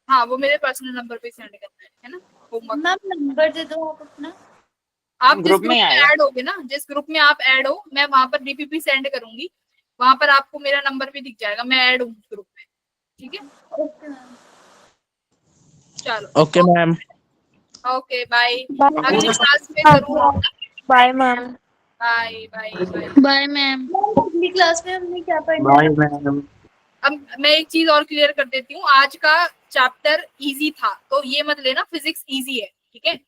C: हाँ, वो मेरे पर्सनल नंबर पे सेंड करना है ना होमवर्क।
B: मैम नंबर दे दो आप अपना।
C: आप जिस
I: ग्रुप
C: ग्रुप
I: में
C: में
I: आएगा।
C: ऐड होगे ना, जिस ग्रुप में आप ऐड हो, मैं वहां पर डीपीपी सेंड करूंगी, वहां पर आपको मेरा नंबर भी दिख जाएगा, मैं ऐड हूँ ग्रुप में। ठीक है,
B: ओके मैम।
C: चलो
D: ओके मैम।
C: Okay, bye. अगली क्लास में जरूर।
F: Bye ma'am.
C: Bye bye bye.
A: Bye ma'am.
B: अगली क्लास में हमने क्या पढ़ना
E: बाय
B: है?
E: मैम।
C: अब मैं एक चीज और क्लियर कर देती हूँ, आज का चैप्टर इजी था, तो ये मत लेना फिजिक्स इजी है। ठीक है,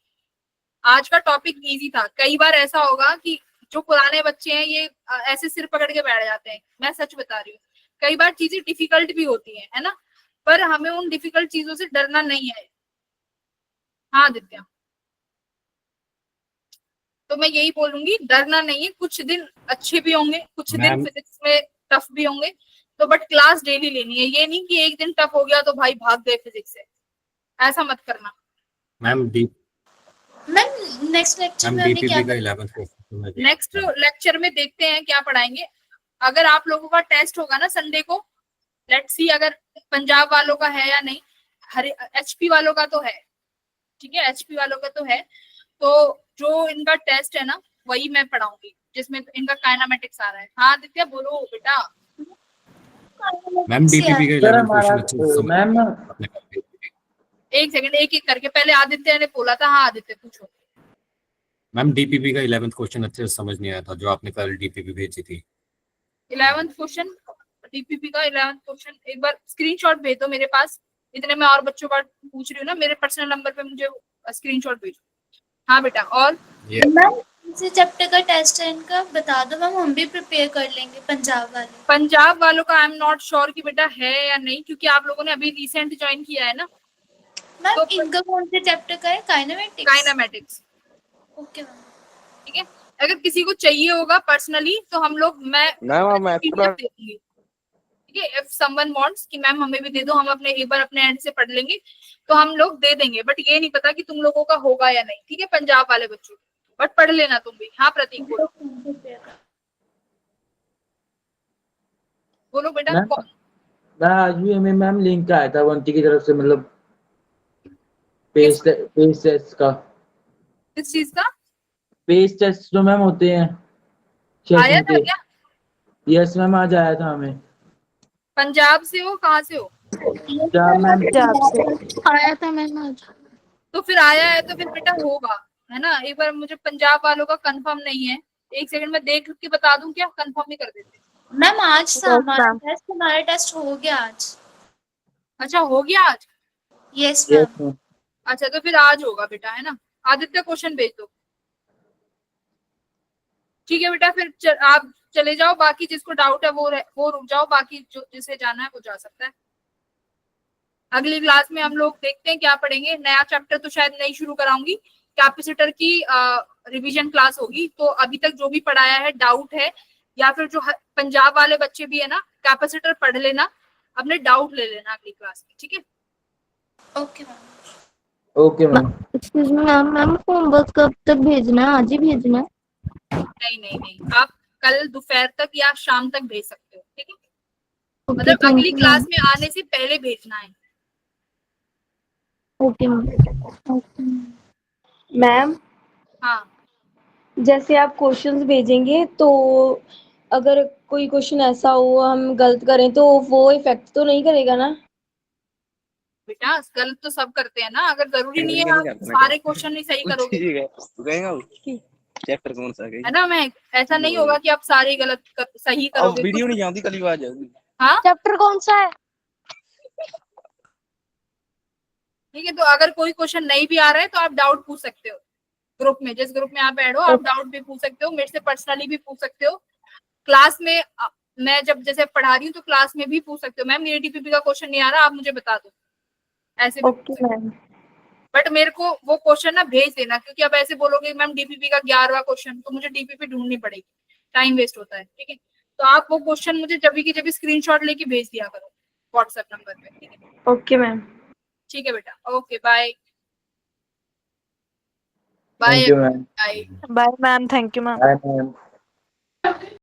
C: आज का टॉपिक इजी था। कई बार ऐसा होगा कि जो पुराने बच्चे हैं ये ऐसे सिर पकड़ के बैठ जाते हैं, मैं सच बता रही हूँ। कई बार चीजें डिफिकल्ट भी होती है ना, पर हमें उन डिफिकल्ट चीजों से डरना नहीं है। हाँ दित्या, तो मैं यही बोलूंगी, डरना नहीं है। कुछ दिन अच्छे भी होंगे, कुछ दिन फिजिक्स में टफ भी होंगे, तो बट क्लास डेली लेनी है। ये नहीं कि एक दिन टफ हो गया तो भाई भाग गए फिजिक्स से, ऐसा मत करना।
B: मैम नेक्स्ट लेक्चर में हमने क्या
C: नेक्स्ट लेक्चर में देखते हैं क्या पढ़ाएंगे। अगर आप लोगों का टेस्ट होगा ना संडे को, लेट्स सी अगर पंजाब वालों का है या नहीं, एचपी वालों का तो है। ठीक है, एचपी वालों का तो है, तो जो इनका टेस्ट है ना वही मैं पढ़ाऊंगी, जिसमें इनका काइनेमेटिक्स आ रहा है। हाँ आदित्य बोलो बेटा।
J: मैम डीपीपी का 11 क्वेश्चन अच्छे से समझ
E: मैम
C: एक सेकंड, एक एक करके, पहले आदित्य ने बोला था। हाँ आदित्य पूछो।
J: मैम डीपीपी का 11th क्वेश्चन अच्छे से समझ नहीं आया था, जो आपने कल डीपीपी भेजी थी।
C: 11th क्वेश्चन, डीपीपी का 11th क्वेश्चन एक बार स्क्रीनशॉट भेज दो मेरे पास। इतने मैं और बच्चों का पूछ रही हूँ ना, मेरे पर्सनल नंबर पे मुझे स्क्रीनशॉट भेजो। हाँ बेटा, और
B: मैम इसे चैप्टर का टेस्ट है इनका बता दो मैम, हम भी प्रिपेयर कर लेंगे।
C: पंजाब वालों का आई एम नॉट श्योर कि बेटा है या नहीं, क्योंकि आप लोगों ने अभी रिसेंट ज्वाइन किया है ना।
B: मैम
C: तो
B: इनका कौन से चैप्टर का है?
C: काइनेमेटिक्स।
B: Okay ma'am.
C: ठीक है, अगर किसी को चाहिए होगा पर्सनली तो हम लोग, मैं PDF दे दूंगी। ठीक है, इफ समवन वांट्स कि मैम हमें भी दे दो, हम अपने एक बार अपने एंड से पढ़ लेंगे, तो हम लोग दे देंगे। बट ये नहीं पता कि तुम लोगों का होगा या नहीं। ठीक है, पंजाब वाले बच्चों, बट पढ़ लेना तुम भी। हाँ प्रतीक बोलो, बोलो बेटा।
E: मैं आज भी हमें मैम लिंक आया था वंती की तरफ से, मतलब पेज टेस्ट का।
C: किस चीज का?
E: पेज टेस्ट जो मैम होते हैं
C: आया
E: सेशन
C: था
E: के।
C: क्या?
E: यस मैम, आज आया था हमें।
C: पंजाब से हो? कहाँ से हो?
E: पंजाब मैम।
A: आया था मैम आज।
C: तो फिर आया है तो फिर बेटा होगा, है ना। एक बार मुझे पंजाब वालों का कंफर्म नहीं है, एक सेकंड में देख के बता दूं क्या, कंफर्म ही कर देते।
B: मैम आज था
F: Yes,
B: हमारा टेस्ट हो गया आज।
C: अच्छा हो गया आज।
B: Yes
E: yes
B: ma'am.
E: मैम।
C: अच्छा तो फिर आज होगा बेटा, है ना। आदित्य क्वेश्चन भेज दो। ठीक है बेटा, फिर आप चले जाओ, बाकी जिसको डाउट है वो रुक जाओ, बाकी जो जिसे जाना है वो जा सकता है। अगली क्लास में हम लोग देखते हैं क्या पढ़ेंगे। नया चैप्टर तो शायद नहीं शुरू कराऊंगी, कैपेसिटर की रिवीजन क्लास होगी। तो अभी तक जो भी पढ़ाया है डाउट है, या फिर जो पंजाब वाले बच्चे भी है ना, कैपेसिटर पढ़ लेना, अपने डाउट ले लेना अगली क्लास में, ठीक है।
B: Okay ma'am.
E: Okay ma'am.
F: Excuse me ma'am, ma'am homework कब तक भेजना है? आज ही भेजना है?
C: नहीं नहीं नहीं, आप कल दोपहर तक या शाम तक भेज सकते हो, ठीक है।
F: ओके,
C: मतलब
F: थैंक
C: अगली
F: यू
C: क्लास
F: मैम।
C: में आने से पहले भेजना है।
F: Okay ma'am.
H: मैम
C: हाँ
H: जैसे आप क्वेश्चंस भेजेंगे तो अगर कोई क्वेश्चन ऐसा हो हम गलत करें तो वो इफेक्ट तो नहीं करेगा ना?
C: बेटा, गलत तो सब करते हैं ना, अगर जरूरी नहीं है आप सारे क्वेश्चन ही सही करोगे,
G: चैप्टर कौन सा
C: है ना। मैं ऐसा नहीं होगा कि आप सारे सही करोगे।
G: वीडियो नहीं आती कल आ जाएगी।
C: हाँ
H: चैप्टर कौन सा है?
C: ठीक है, तो अगर कोई क्वेश्चन नहीं भी आ रहा है तो आप डाउट पूछ सकते हो ग्रुप में, जिस ग्रुप में आप ऐड हो, आप डाउट भी पूछ सकते हो, मेरे से पर्सनली भी पूछ सकते हो। क्लास में मैं जब जैसे पढ़ा रही हूँ तो क्लास में भी पूछ सकते हो, मैम मेरे डीपीपी का क्वेश्चन नहीं आ रहा, आप मुझे बता दो, ऐसे भी पूछ
H: ओके
C: सकते हो।
H: मैम।
C: बट मेरे को वो क्वेश्चन ना भेज देना, क्योंकि अब ऐसे बोलोगे मैम डीपीपी का 11वां क्वेश्चन, तो मुझे डीपीपी ढूंढनी पड़ेगी, टाइम वेस्ट होता है, ठीक है। तो आप वो क्वेश्चन मुझे जब की जब स्क्रीनशॉट लेके भेज दिया करो व्हाट्सएप नंबर पे, ठीक है।
H: Okay ma'am.
C: ठीक है बेटा, okay bye bye
E: thank you ma'am.
C: Bye.
F: Bye ma'am, thank you ma'am.
E: Bye ma'am.